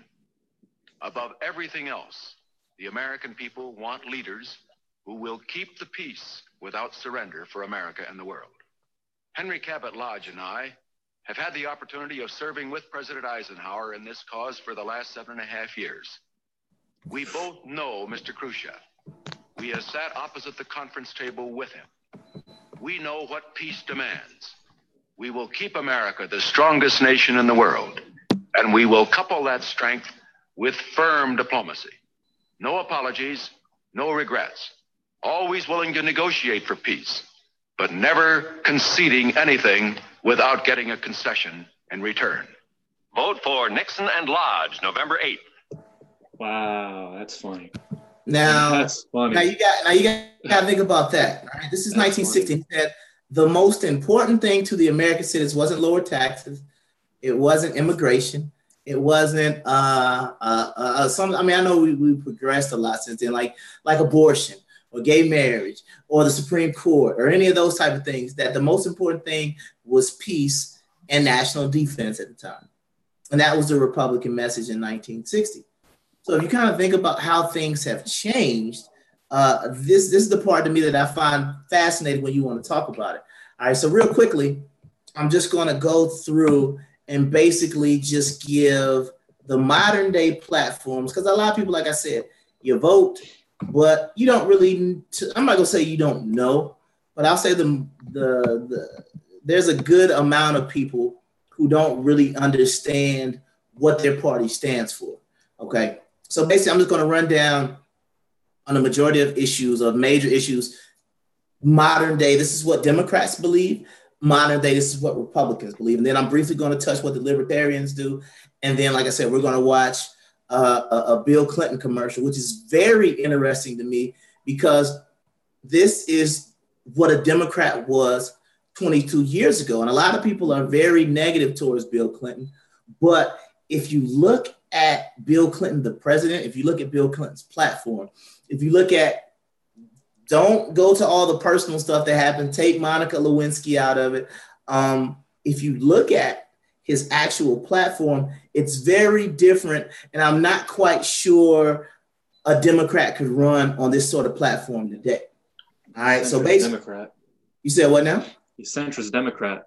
Above everything else, the American people want leaders who will keep the peace without surrender for America and the world. Henry Cabot Lodge and I have had the opportunity of serving with President Eisenhower in this cause for the last 7.5 years. We both know Mr. Khrushchev. We have sat opposite the conference table with him. We know what peace demands. We will keep America the strongest nation in the world, and we will couple that strength with firm diplomacy. No apologies, no regrets. Always willing to negotiate for peace, but never conceding anything without getting a concession in return. Vote for Nixon and Lodge, November 8th. Wow, that's funny. Now, that's funny. Now you got to think about that. Right? This is 1960. He said the most important thing to the American citizens wasn't lower taxes. It wasn't immigration. It wasn't some. I mean, I know we progressed a lot since then, like abortion or gay marriage or the Supreme Court or any of those type of things. That the most important thing was peace and national defense at the time, and that was the Republican message in 1960. So if you kind of think about how things have changed, this is the part to me that I find fascinating when you want to talk about it. All right, so real quickly, I'm just going to go through and basically just give the modern day platforms, because a lot of people, like I said, you vote, but you don't really, I'm not going to say you don't know, but I'll say there's a good amount of people who don't really understand what their party stands for, okay? So basically, I'm just going to run down on a majority of issues, of major issues. Modern day, this is what Democrats believe. Modern day, this is what Republicans believe. And then I'm briefly going to touch what the Libertarians do. And then, like I said, we're going to watch a Bill Clinton commercial, which is very interesting to me, because this is what a Democrat was 22 years ago. And a lot of people are very negative towards Bill Clinton. But if you look at Bill Clinton, the president, if you look at Bill Clinton's platform, if you look at, don't go to all the personal stuff that happened, take Monica Lewinsky out of it. If you look at his actual platform, it's very different. And I'm not quite sure a Democrat could run on this sort of platform today. All right. So basically, Democrat. You said what now? He's centrist Democrat.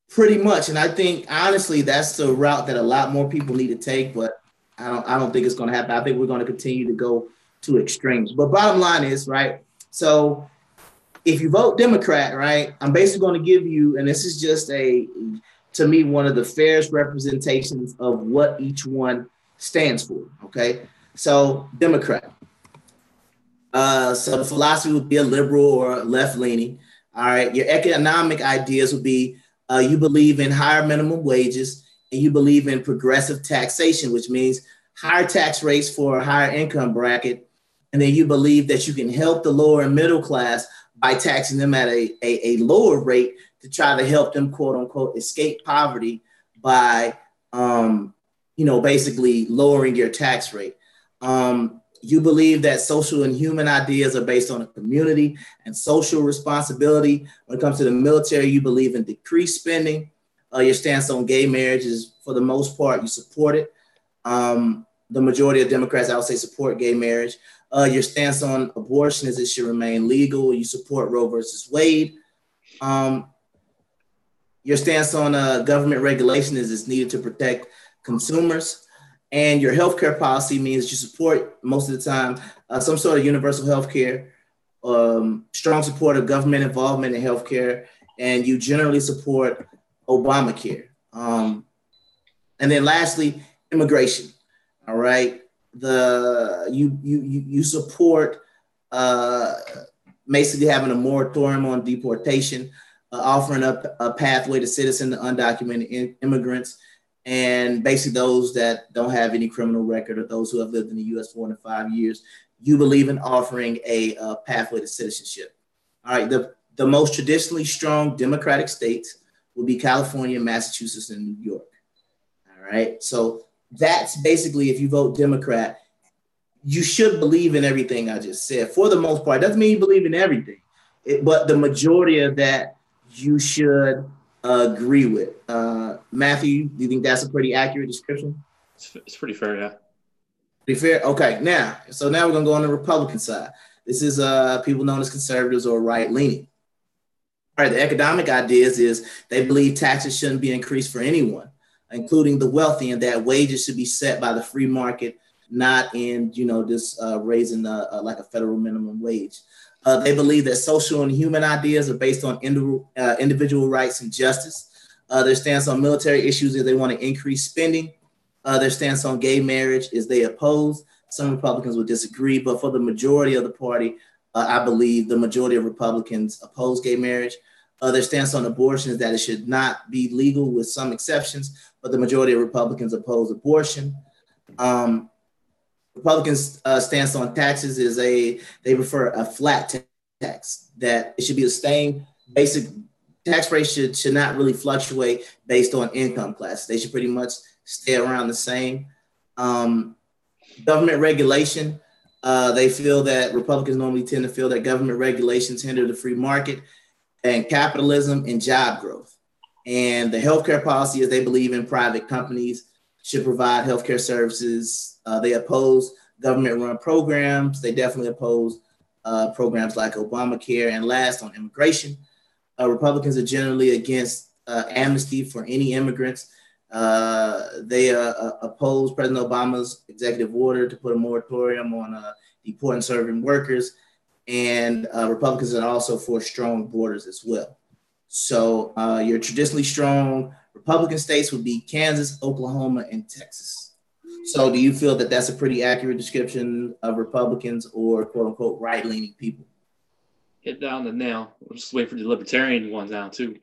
Pretty much. And I think, honestly, that's the route that a lot more people need to take, but I don't think it's going to happen. I think we're going to continue to go to extremes. But bottom line is, right, so if you vote Democrat, right, I'm basically going to give you, and this is just to me, one of the fairest representations of what each one stands for, okay? So Democrat. So the philosophy would be a liberal or left-leaning. All right. Your economic ideas would be You believe in higher minimum wages, and you believe in progressive taxation, which means higher tax rates for a higher income bracket. And then you believe that you can help the lower and middle class by taxing them at a lower rate to try to help them, quote unquote, escape poverty by, basically lowering your tax rate. You believe that social and human ideas are based on a community and social responsibility. When it comes to the military, you believe in decreased spending. Your stance on gay marriage is, for the most part, you support it. The majority of Democrats, I would say, support gay marriage. Your stance on abortion is it should remain legal. You support Roe versus Wade. Your stance on government regulation is it's needed to protect consumers. And your healthcare policy means you support, most of the time, some sort of universal healthcare, strong support of government involvement in healthcare, and you generally support Obamacare. And then lastly, immigration. All right. You support basically having a moratorium on deportation, offering up a pathway to citizen to undocumented immigrants, and basically those that don't have any criminal record or those who have lived in the U.S. for more than 5 years. You believe in offering a pathway to citizenship. All right. The most traditionally strong Democratic states will be California, Massachusetts, and New York. All right. So that's basically, if you vote Democrat, you should believe in everything I just said. For the most part, doesn't mean you believe in everything, but the majority of that you should agree with. Matthew, do you think that's a pretty accurate description? It's pretty fair, yeah. Pretty fair? Okay, now we're going to go on the Republican side. This is people known as conservatives or right-leaning. All right, the economic ideas is they believe taxes shouldn't be increased for anyone, including the wealthy, and that wages should be set by the free market, not in, this raising like a federal minimum wage. They believe that social and human ideas are based on individual rights and justice. Their stance on military issues is they want to increase spending. Their stance on gay marriage is they oppose. Some Republicans will disagree, but for the majority of the party, I believe the majority of Republicans oppose gay marriage. Their stance on abortion is that it should not be legal with some exceptions, but the majority of Republicans oppose abortion. Republicans' stance on taxes is they prefer a flat tax, that it should be the same basic tax rate should not really fluctuate based on income class. They should pretty much stay around the same. Government regulation, they feel that Republicans normally tend to feel that government regulations hinder the free market and capitalism and job growth. And the healthcare policy is they believe in private companies should provide healthcare services. They oppose government-run programs. They definitely oppose programs like Obamacare. And last, on immigration, Republicans are generally against amnesty for any immigrants. They oppose President Obama's executive order to put a moratorium on deporting serving workers. And Republicans are also for strong borders as well. So your traditionally strong Republican states would be Kansas, Oklahoma, and Texas. So do you feel that that's a pretty accurate description of Republicans or quote unquote right-leaning people? Hit down the nail. We'll just wait for the libertarian ones now too.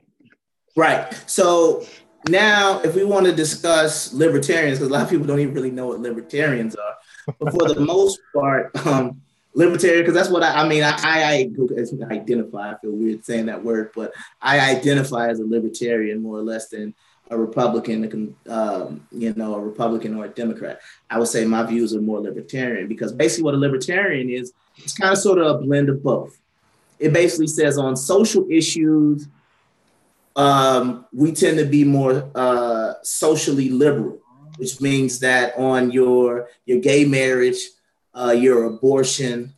Right. So now if we want to discuss libertarians, because a lot of people don't even really know what libertarians are, but for the most part, libertarian, because that's what I identify. I feel weird saying that word, but I identify as a libertarian more or less than a Republican, a Republican or a Democrat. I would say my views are more libertarian because basically what a libertarian is, it's kind of sort of a blend of both. It basically says on social issues, we tend to be more socially liberal, which means that on your gay marriage, your abortion,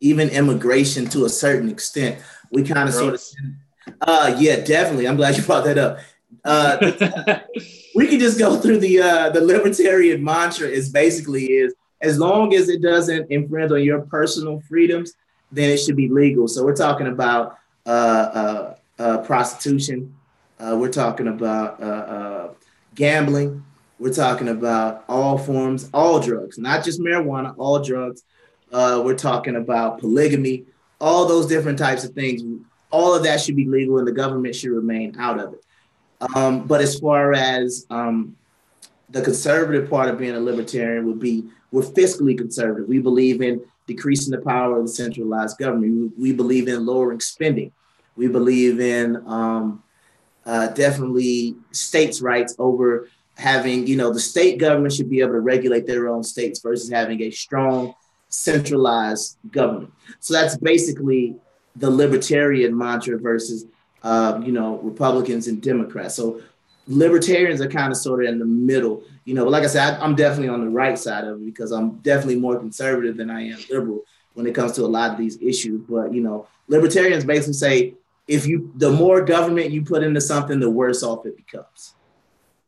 even immigration to a certain extent, we kind of sort of, yeah, definitely. I'm glad you brought that up. We can just go through the libertarian mantra is as long as it doesn't infringe on your personal freedoms, then it should be legal. So we're talking about prostitution. We're talking about gambling. We're talking about all forms, all drugs, not just marijuana, all drugs. We're talking about polygamy, all those different types of things. all of that should be legal and the government should remain out of it. But as far as the conservative part of being a libertarian would be, we're fiscally conservative. We believe in decreasing the power of the centralized government. We believe in lowering spending. We believe in definitely states' rights over having, the state government should be able to regulate their own states versus having a strong centralized government. So that's basically the libertarian mantra versus, Republicans and Democrats. So libertarians are kind of sort of in the middle, but like I said, I'm definitely on the right side of it because I'm definitely more conservative than I am liberal when it comes to a lot of these issues. But, libertarians basically say, the more government you put into something, the worse off it becomes.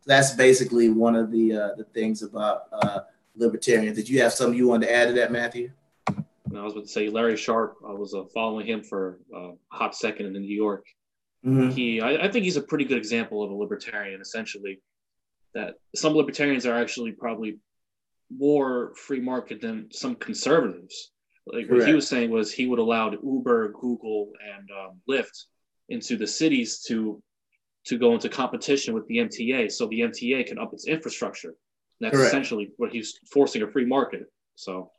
That's basically one of the things about libertarians. Did you have something you wanted to add to that, Matthew? I was about to say Larry Sharp. I was following him for a hot second in New York. Mm-hmm. I think he's a pretty good example of a libertarian, essentially, that some libertarians are actually probably more free market than some conservatives. Like what he was saying was he would allow Uber, Google, and Lyft into the cities to go into competition with the MTA, so the MTA can up its infrastructure. And that's essentially what he's forcing, a free market. So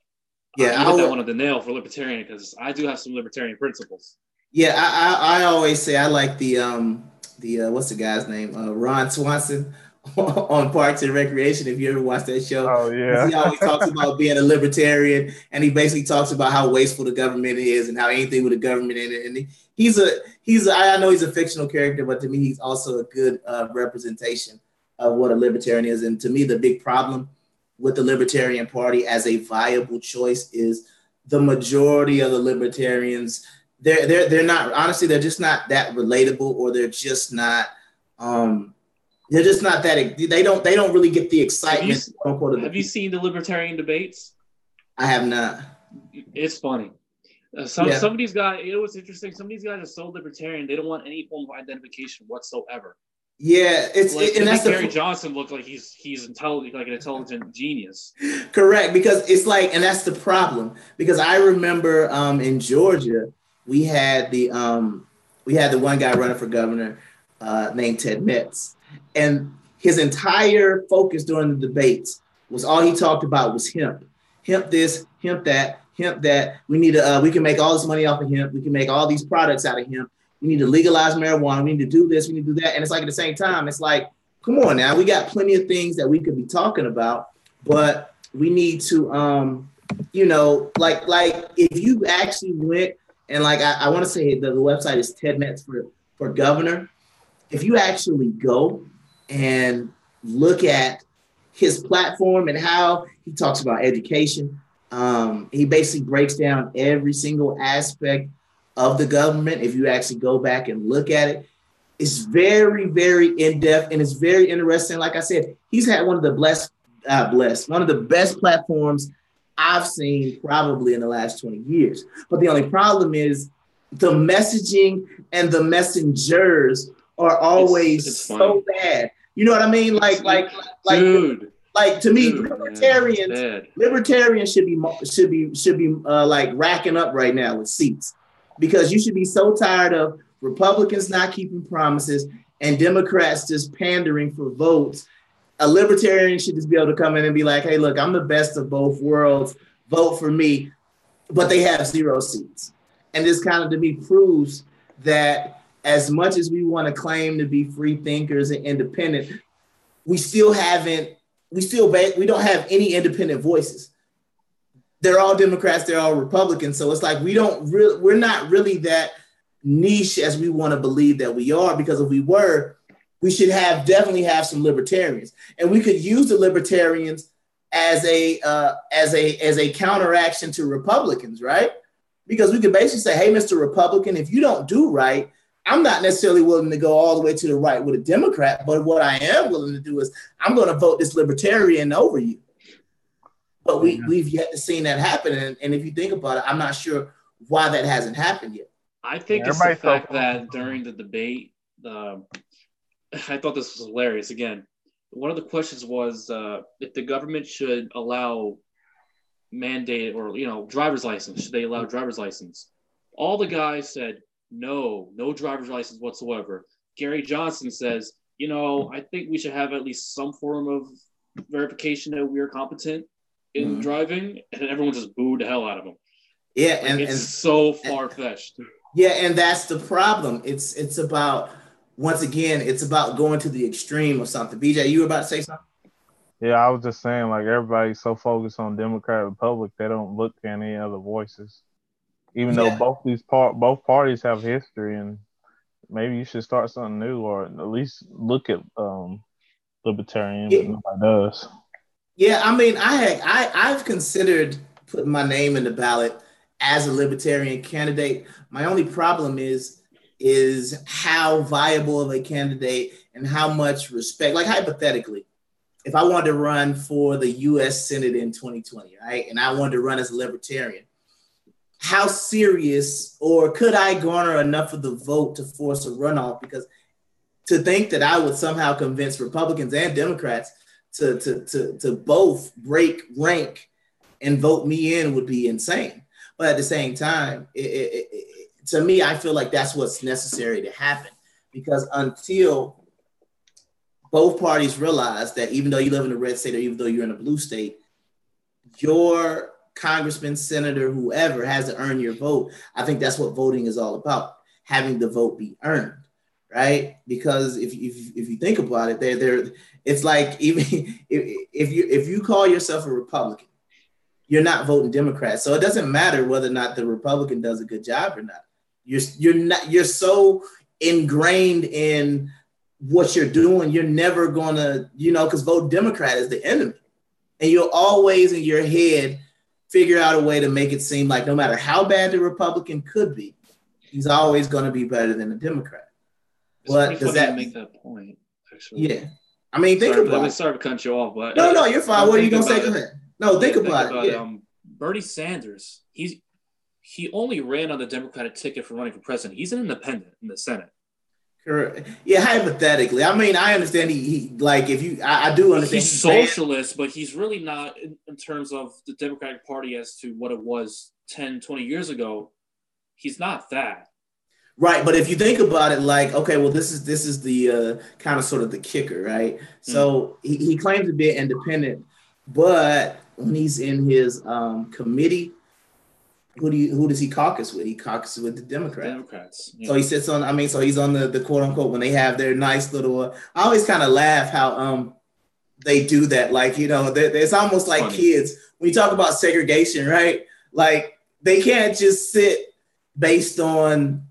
yeah, I hit that one on the nail for libertarian because I do have some libertarian principles. Yeah, I always say I like the what's the guy's name? Ron Swanson on Parks and Recreation. If you ever watched that show, oh yeah, he always talks about being a libertarian, and he basically talks about how wasteful the government is and how anything with the government in it. And I know he's a fictional character, but to me, he's also a good representation of what a libertarian is. And to me, the big problem with the Libertarian Party as a viable choice is the majority of the libertarians. They're not, honestly, they're just not that relatable, or they're just not that, they don't really get the excitement. Have you seen the libertarian debates? I have not. It's funny. Some of these guys, what's interesting, some of these guys are so libertarian, they don't want any form of identification whatsoever. Yeah, and that's Gary Johnson look like he's intelligent, like an intelligent genius. Correct, because it's like, and that's the problem. Because I remember in Georgia, we had the one guy running for governor named Ted Metz, and his entire focus during the debates was all he talked about was hemp this, hemp that. We need to we can make all this money off of hemp. We can make all these products out of hemp. We need to legalize marijuana. We need to do this. We need to do that. And it's like at the same time, it's like, come on now, we got plenty of things that we could be talking about, but we need to like if you actually went. And like I want to say the website is Ted Metz for governor. If you actually go and look at his platform and how he talks about education, he basically breaks down every single aspect of the government. If you actually go back and look at it, it's very, very in-depth and it's very interesting. Like I said, he's had one of the one of the best platforms I've seen probably in the last 20 years. But the only problem is the messaging and the messengers are always it's so bad. You know what I mean? Like to me, libertarians should be like racking up right now with seats, because you should be so tired of Republicans not keeping promises and Democrats just pandering for votes. A libertarian should just be able to come in and be like, hey, look, I'm the best of both worlds. Vote for me. But they have 0 seats. And this kind of, to me, proves that as much as we want to claim to be free thinkers and independent, we don't have any independent voices. They're all Democrats, they're all Republicans. So it's like we're not really that niche as we want to believe that we are, because if we were, we should definitely have some libertarians, and we could use the libertarians as a counteraction to Republicans, right? Because we could basically say, hey, Mr. Republican, if you don't do right, I'm not necessarily willing to go all the way to the right with a Democrat, but what I am willing to do is I'm going to vote this libertarian over you. But we've yet to see that happen, and if you think about it, I'm not sure why that hasn't happened yet. I think it's the fact that during the debate, I thought this was hilarious. Again, one of the questions was if the government should allow mandate or driver's license. Should they allow driver's license? All the guys said No driver's license whatsoever. Gary Johnson says, I think we should have at least some form of verification that we are competent in driving, and everyone just booed the hell out of him. Yeah, like, it's so far-fetched. Yeah, and that's the problem. It's about, once again, it's about going to the extreme of something. BJ, you were about to say something? Yeah, I was just saying, like, everybody's so focused on Democrat, Republic, they don't look at any other voices. Even though both parties have history, and maybe you should start something new, or at least look at libertarian, but nobody does. Yeah, I mean, I've considered putting my name in the ballot as a libertarian candidate. My only problem is how viable of a candidate and how much respect. Like, hypothetically, if I wanted to run for the U.S. Senate in 2020, right, and I wanted to run as a libertarian, how serious, or could I garner enough of the vote to force a runoff? Because to think that I would somehow convince Republicans and Democrats to both break rank and vote me in would be insane. But at the same time, to me, I feel like that's what's necessary to happen, because until both parties realize that even though you live in a red state or even though you're in a blue state, your congressman, senator, whoever has to earn your vote. I think that's what voting is all about, having the vote be earned, right? Because if you think about it, it's like, even if you call yourself a Republican, you're not voting Democrat. So it doesn't matter whether or not the Republican does a good job or not. You're so ingrained in what you're doing, you're never gonna, because voting Democrat is the enemy. And you'll always in your head figure out a way to make it seem like no matter how bad the Republican could be, he's always going to be better than the Democrat. But does that make that point? Actually, yeah. I mean, think about it. Sorry to cut you off, but no, you're fine. What are you going to say? Go ahead. No, think about it. Yeah. Bernie Sanders, he only ran on the Democratic ticket for running for president. He's an independent in the Senate. Correct. Yeah, hypothetically. I mean, I understand he like, I do understand he's socialist, but he's really not in terms of the Democratic Party as to what it was 10, 20 years ago. He's not that. Right, but if you think about it, like, okay, well, this is the kind of sort of the kicker, right? So he claims to be an independent, but when he's in his committee, who does he caucus with? He caucuses with the Democrats. Yeah. So he sits on, so he's on the quote unquote, when they have their nice little, I always kind of laugh how they do that. Like, it's almost like funny. Kids, when you talk about segregation, right? Like, they can't just sit based on,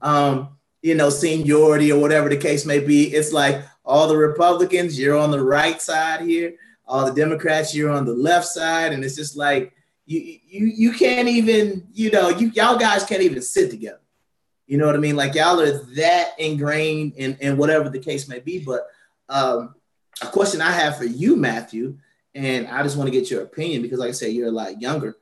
seniority or whatever the case may be. It's like all the Republicans, you're on the right side here. All the Democrats, you're on the left side. And it's just like, you can't even, y'all guys can't even sit together. You know what I mean? Like, y'all are that ingrained in whatever the case may be. But a question I have for you, Matthew, and I just want to get your opinion because, like I said, you're a lot younger.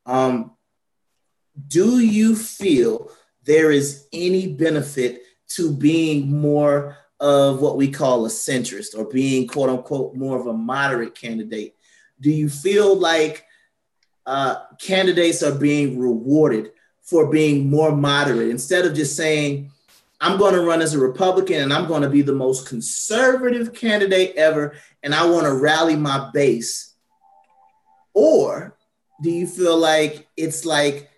Do you feel there is any benefit to being more of what we call a centrist or being, quote unquote, more of a moderate candidate? Do you feel like candidates are being rewarded for being more moderate instead of just saying, I'm going to run as a Republican and I'm going to be the most conservative candidate ever and I want to rally my base? Or do you feel like it's like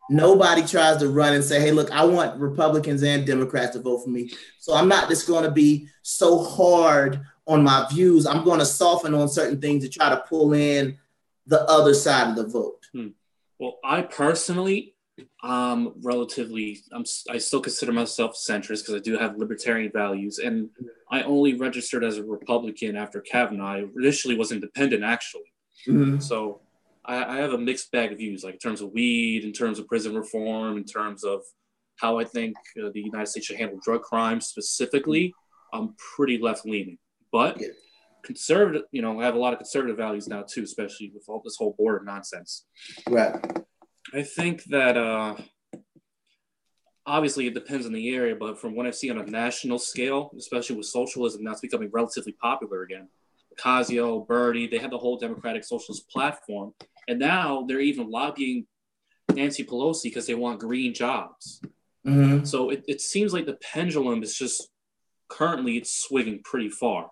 nobody tries to run and say, hey, look, I want Republicans and Democrats to vote for me, so I'm not just going to be so hard on my views. I'm going to soften on certain things to try to pull in the other side of the vote? Well, I personally, I still consider myself centrist because I do have libertarian values, and I only registered as a Republican after Kavanaugh. I initially was independent, actually. Mm-hmm. So I have a mixed bag of views, like in terms of weed, in terms of prison reform, in terms of how I think the United States should handle drug crimes specifically. I'm pretty left-leaning, but conservative, I have a lot of conservative values now too, especially with all this whole border nonsense. Right. I think that obviously it depends on the area, but from what I've seen on a national scale, especially with socialism, now it's becoming relatively popular again. Ocasio, Bernie, they had the whole Democratic Socialist platform, and now they're even lobbying Nancy Pelosi because they want green jobs. Mm-hmm. So it seems like the pendulum is just currently it's swinging pretty far.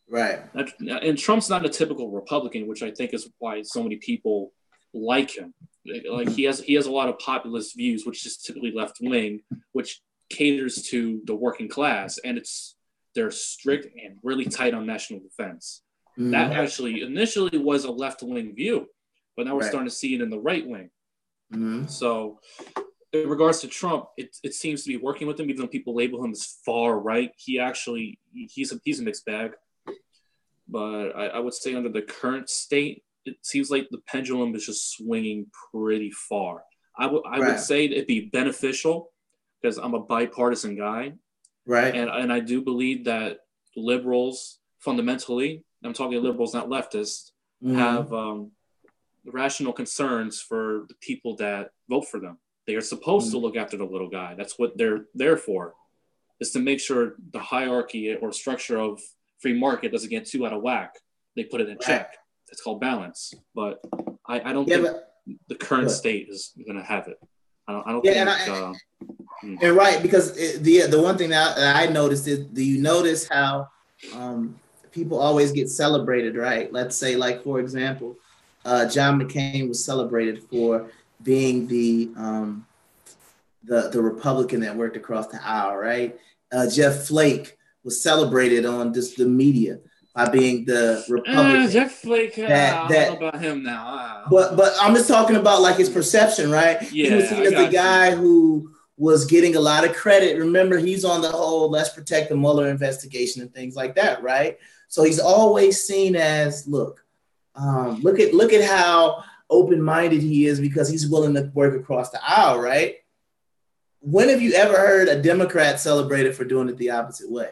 Right. And Trump's not a typical Republican, which I think is why so many people like him. Like he has a lot of populist views, which is typically left wing, which caters to the working class, and they're strict and really tight on national defense. Mm-hmm. That actually initially was a left wing view, but now we're starting to see it in the right wing. Mm-hmm. So in regards to Trump, it seems to be working with him, even though people label him as far right. He's a mixed bag. But I would say under the current state, it seems like the pendulum is just swinging pretty far. I would say it'd be beneficial because I'm a bipartisan guy. Right. And I do believe that liberals, fundamentally, I'm talking liberals, not leftists, have rational concerns for the people that vote for them. They are supposed to look after the little guy. That's what they're there for, is to make sure the hierarchy or structure of free market doesn't get too out of whack. They put it in check. It's called balance. But I don't think the current state is going to have it. I don't think. And right, because the one thing that I noticed is, do you notice how people always get celebrated, right? Let's say, like, for example, John McCain was celebrated for being the Republican that worked across the aisle, right? Jeff Flake was celebrated on the media by being the Republican. Jeff Flake, I don't know about him now. But I'm just talking about like his perception, right? Yeah, he was seen as the guy who was getting a lot of credit. Remember, he's on the whole let's protect the Mueller investigation and things like that, right? So he's always seen as, look at how open-minded he is because he's willing to work across the aisle, right? When have you ever heard a Democrat celebrated for doing it the opposite way?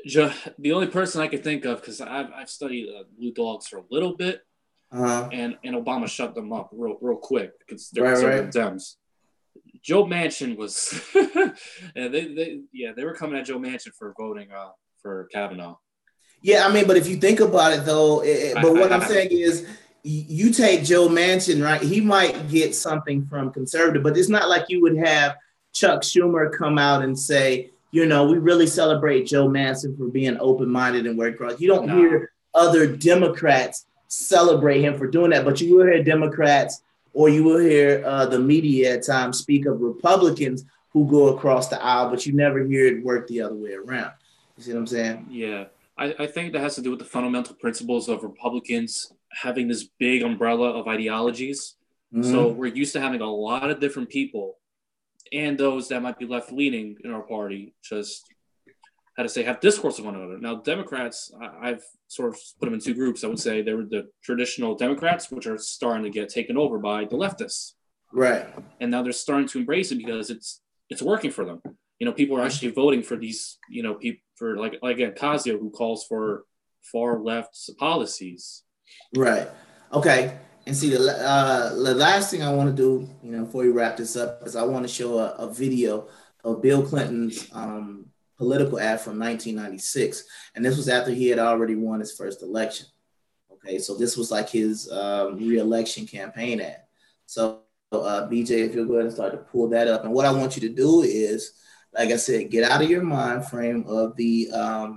The only person I could think of, because I've studied Blue Dogs for a little bit, and Obama shut them up real quick because they're conservative Dems. Joe Manchin was, they were coming at Joe Manchin for voting for Kavanaugh. Yeah, I mean, but if you think about it, though, what I'm saying is, you take Joe Manchin, right? He might get something from conservative, but it's not like you would have Chuck Schumer come out and say, we really celebrate Joe Manchin for being open-minded and work across. You don't hear other Democrats celebrate him for doing that, but you will hear Democrats or you will hear the media at times speak of Republicans who go across the aisle, but you never hear it work the other way around. You see what I'm saying? Yeah. I think that has to do with the fundamental principles of Republicans having this big umbrella of ideologies. Mm-hmm. So we're used to having a lot of different people and those that might be left-leaning in our party just, have discourse with one another. Now, Democrats, I've sort of put them in two groups. I would say they were the traditional Democrats, which are starting to get taken over by the leftists. Right. And now they're starting to embrace it because it's working for them. People are actually voting for these, people for like Ocasio, who calls for far left policies. Right. Okay. And see, the last thing I want to do, before we wrap this up, is I want to show a video of Bill Clinton's political ad from 1996. And this was after he had already won his first election. Okay. So this was like his re-election campaign ad. So BJ, if you'll go ahead and start to pull that up. And what I want you to do is, like I said, get out of your mind frame of the,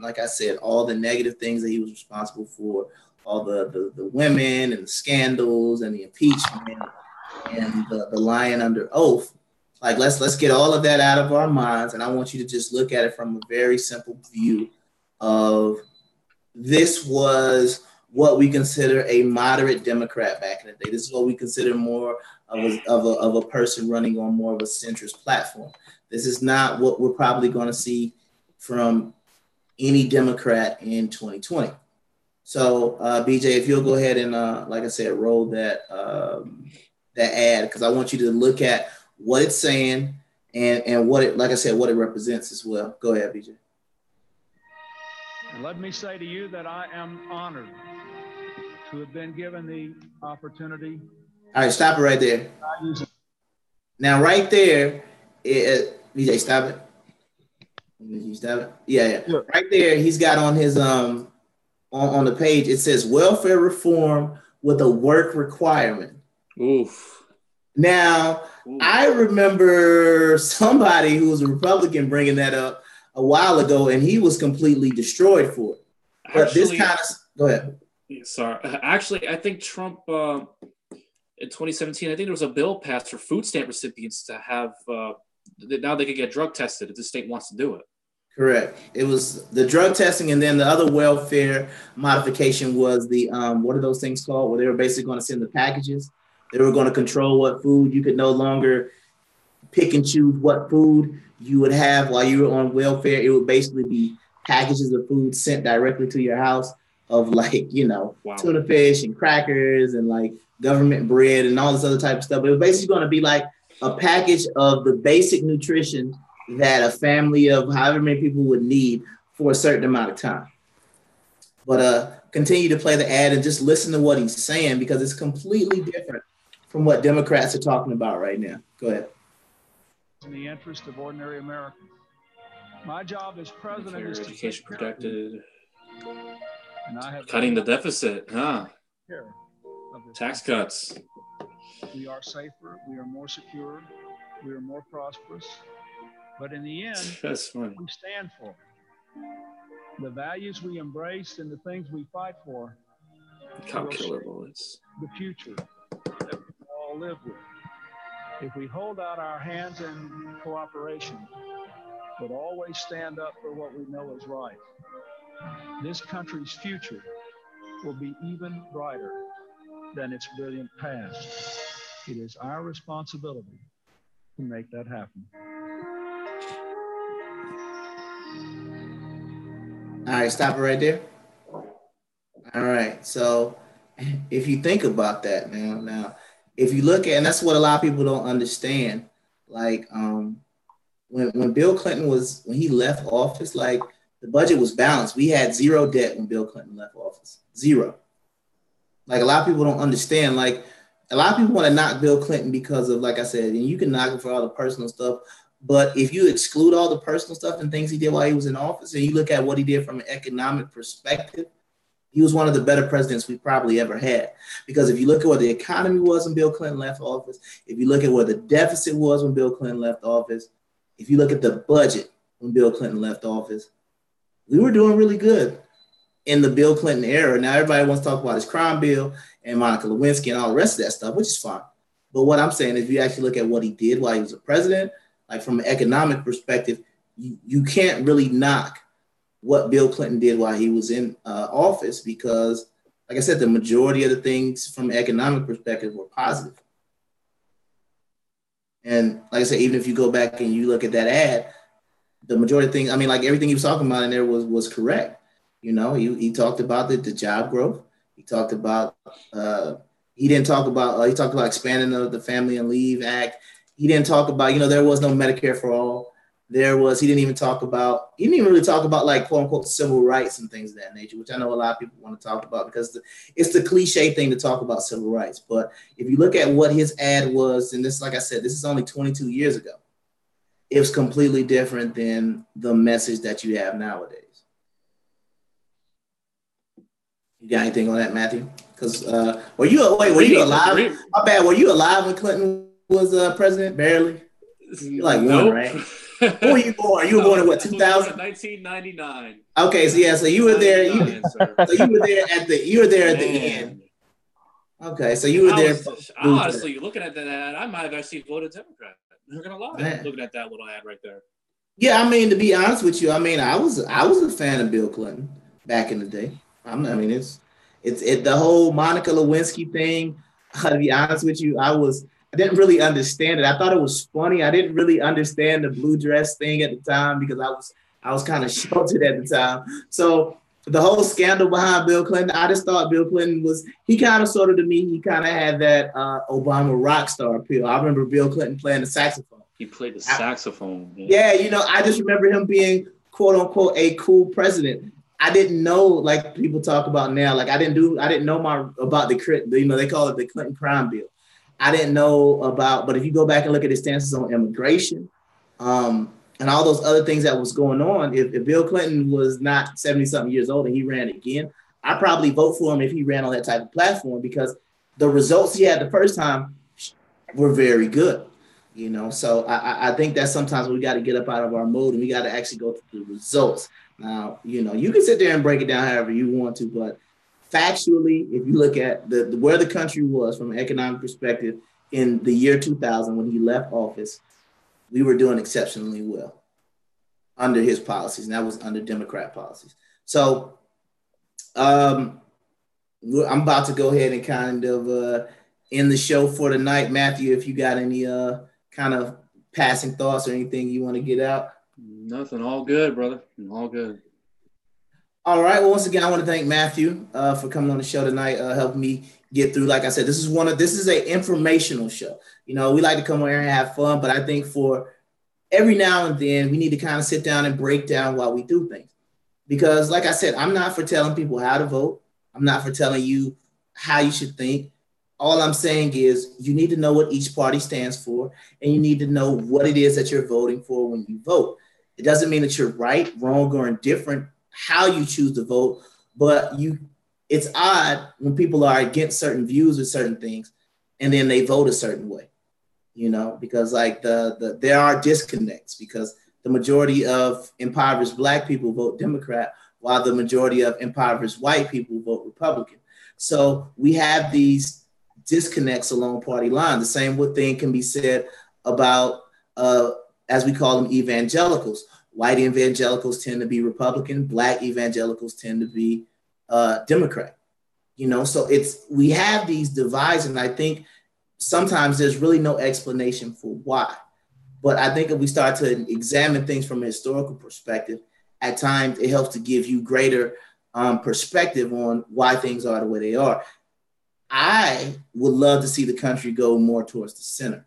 like I said, all the negative things that he was responsible for, all the women and the scandals and the impeachment and the lying under oath. Like, let's get all of that out of our minds. And I want you to just look at it from a very simple view of this was what we consider a moderate Democrat back in the day. This is what we consider more of a person running on more of a centrist platform. This is not what we're probably going to see from any Democrat in 2020. So, BJ, if you'll go ahead and, like I said, roll that ad, because I want you to look at what it's saying and what it, like I said, what it represents as well. Go ahead, BJ. And let me say to you that I am honored to have been given the opportunity. All right, stop it right there. Now, right there, BJ, stop it. You stop it? Yeah. Right there, he's got on his on the page, it says welfare reform with a work requirement. Oof. Now, I remember somebody who was a Republican bringing that up a while ago, and he was completely destroyed for it. But Actually, this kind of go ahead. Sorry. Actually, I think Trump in 2017, I think there was a bill passed for food stamp recipients to have now they could get drug tested if the state wants to do it. Correct. It was the drug testing, and then the other welfare modification was the what are those things called? Where they were basically going to send the packages. They were going to control what food you could no longer pick and choose what food you would have while you were on welfare. It would basically be packages of food sent directly to your house of like, you know, tuna fish and crackers and like government bread and all this other type of stuff. It was basically going to be like a package of the basic nutrition that a family of however many people would need for a certain amount of time. But continue to play the ad and just listen to what he's saying, because it's completely different from what Democrats are talking about right now. Go ahead. In the interest of ordinary Americans. My job as president is to education protected. And I have cutting the deficit, huh? Tax cuts. We are safer, we are more secure, we are more prosperous. But in the end, that's funny. We stand for the values we embrace and the things we fight for. Killer bullets. The future that we all live with. If we hold out our hands in cooperation, but always stand up for what we know is right, this country's future will be even brighter than its brilliant past. It is our responsibility to make that happen. All right, stop it right there. All right, so if you think about that now, if you look at, and that's what a lot of people don't understand, like when Bill Clinton when he left office, like the budget was balanced. We had zero debt when Bill Clinton left office, zero. Like a lot of people don't understand, like a lot of people want to knock Bill Clinton because of, like I said, and you can knock him for all the personal stuff, but if you exclude all the personal stuff and things he did while he was in office, and you look at what he did from an economic perspective, he was one of the better presidents we probably ever had. Because if you look at what the economy was when Bill Clinton left office, if you look at where the deficit was when Bill Clinton left office, if you look at the budget when Bill Clinton left office, we were doing really good in the Bill Clinton era. Now everybody wants to talk about his crime bill and Monica Lewinsky and all the rest of that stuff, which is fine. But what I'm saying, if you actually look at what he did while he was a president, like from an economic perspective, you can't really knock what Bill Clinton did while he was in office, because, like I said, the majority of the things from an economic perspective were positive. And like I said, even if you go back and you look at that ad, the majority of things, I mean, like everything he was talking about in there was correct. You know, he talked about the job growth. He talked about, he talked about expanding the Family and Leave Act. He didn't talk about, there was no Medicare for all. He didn't even really talk about like quote unquote civil rights and things of that nature, which I know a lot of people want to talk about because it's the cliche thing to talk about civil rights. But if you look at what his ad was, and this, like I said, this is only 22 years ago, it was completely different than the message that you have nowadays. You got anything on that, Matthew? Because were you alive? My bad. Were you alive when Clinton was president? Barely. You're like one, right? When were you born? You were born in what, 2000? 1999. Okay, so you were there. You were there at the end. Okay, so you were there. Honestly, looking at that ad, I might have actually voted Democrat. I'm not gonna lie. Looking at that little ad right there. Yeah, I mean, to be honest with you, I mean, I was a fan of Bill Clinton back in the day. It's the whole Monica Lewinsky thing. To be honest with you, I didn't really understand it. I thought it was funny. I didn't really understand the blue dress thing at the time because I was kind of sheltered at the time. So the whole scandal behind Bill Clinton, I just thought Bill Clinton he kind of sort of, to me, he kind of had that Obama rock star appeal. I remember Bill Clinton playing the saxophone. He played the saxophone. Yeah, I just remember him being quote unquote a cool president. I didn't know, like people talk about now, like I didn't know about they call it the Clinton crime bill. I didn't know about, but if you go back and look at his stances on immigration and all those other things that was going on, if Bill Clinton was not 70-something years old and he ran again, I'd probably vote for him if he ran on that type of platform, because the results he had the first time were very good. So I think that sometimes we got to get up out of our mode and we got to actually go through the results. Now, you can sit there and break it down however you want to, but factually, if you look at where the country was from an economic perspective in the year 2000 when he left office, we were doing exceptionally well under his policies, and that was under Democrat policies. So I'm about to go ahead and kind of end the show for tonight. Matthew, if you got any kind of passing thoughts or anything you want to get out? Nothing. All good, brother. All good. All right. Well, once again, I want to thank Matthew for coming on the show tonight, helping me get through. Like I said, this is an informational show. We like to come on here and have fun, but I think for every now and then we need to kind of sit down and break down why we do things. Because like I said, I'm not for telling people how to vote. I'm not for telling you how you should think. All I'm saying is you need to know what each party stands for, and you need to know what it is that you're voting for when you vote. It doesn't mean that you're right, wrong, or indifferent how you choose to vote, but it's odd when people are against certain views or certain things, and then they vote a certain way, because like there are disconnects, because the majority of impoverished Black people vote Democrat, while the majority of impoverished white people vote Republican. So we have these disconnects along party lines. The same thing can be said about, as we call them, evangelicals. White evangelicals tend to be Republican. Black evangelicals tend to be Democrat. So we have these divides, and I think sometimes there's really no explanation for why. But I think if we start to examine things from a historical perspective, at times it helps to give you greater perspective on why things are the way they are. I would love to see the country go more towards the center.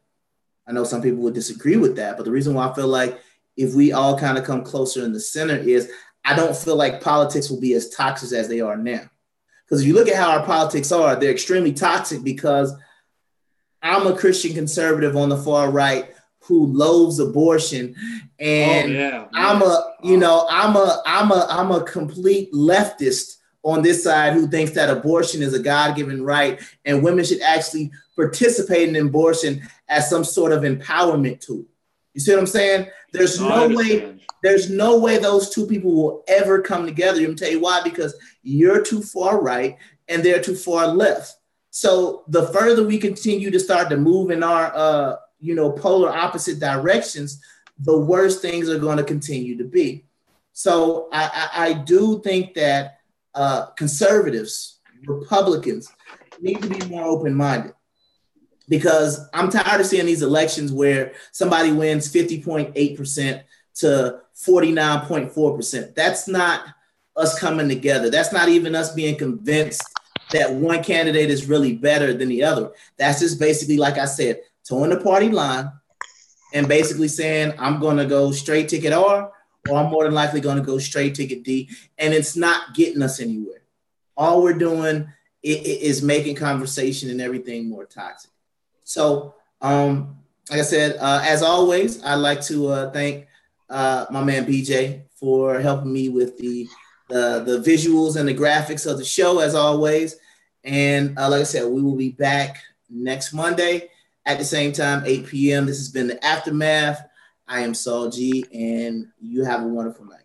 I know some people would disagree with that, but the reason why I feel like if we all kind of come closer in the center is I don't feel like politics will be as toxic as they are now. Because if you look at how our politics are, they're extremely toxic because I'm a Christian conservative on the far right who loathes abortion, and I'm a complete leftist on this side who thinks that abortion is a God-given right and women should actually participate in abortion as some sort of empowerment tool. You see what I'm saying? There's no way those two people will ever come together. I'm gonna tell you why, because you're too far right and they're too far left. So the further we continue to start to move in our polar opposite directions, the worse things are going to continue to be. So I do think that conservatives, Republicans need to be more open-minded, because I'm tired of seeing these elections where somebody wins 50.8% to 49.4%. That's not us coming together. That's not even us being convinced that one candidate is really better than the other. That's just basically, like I said, towing the party line and basically saying, I'm going to go straight ticket R, or I'm more than likely going to go straight ticket D. And it's not getting us anywhere. All we're doing is making conversation and everything more toxic. So, like I said, as always, I'd like to thank my man BJ for helping me with the visuals and the graphics of the show, as always. And like I said, we will be back next Monday at the same time, 8 p.m. This has been The Aftermath. I am Saul G, and you have a wonderful night.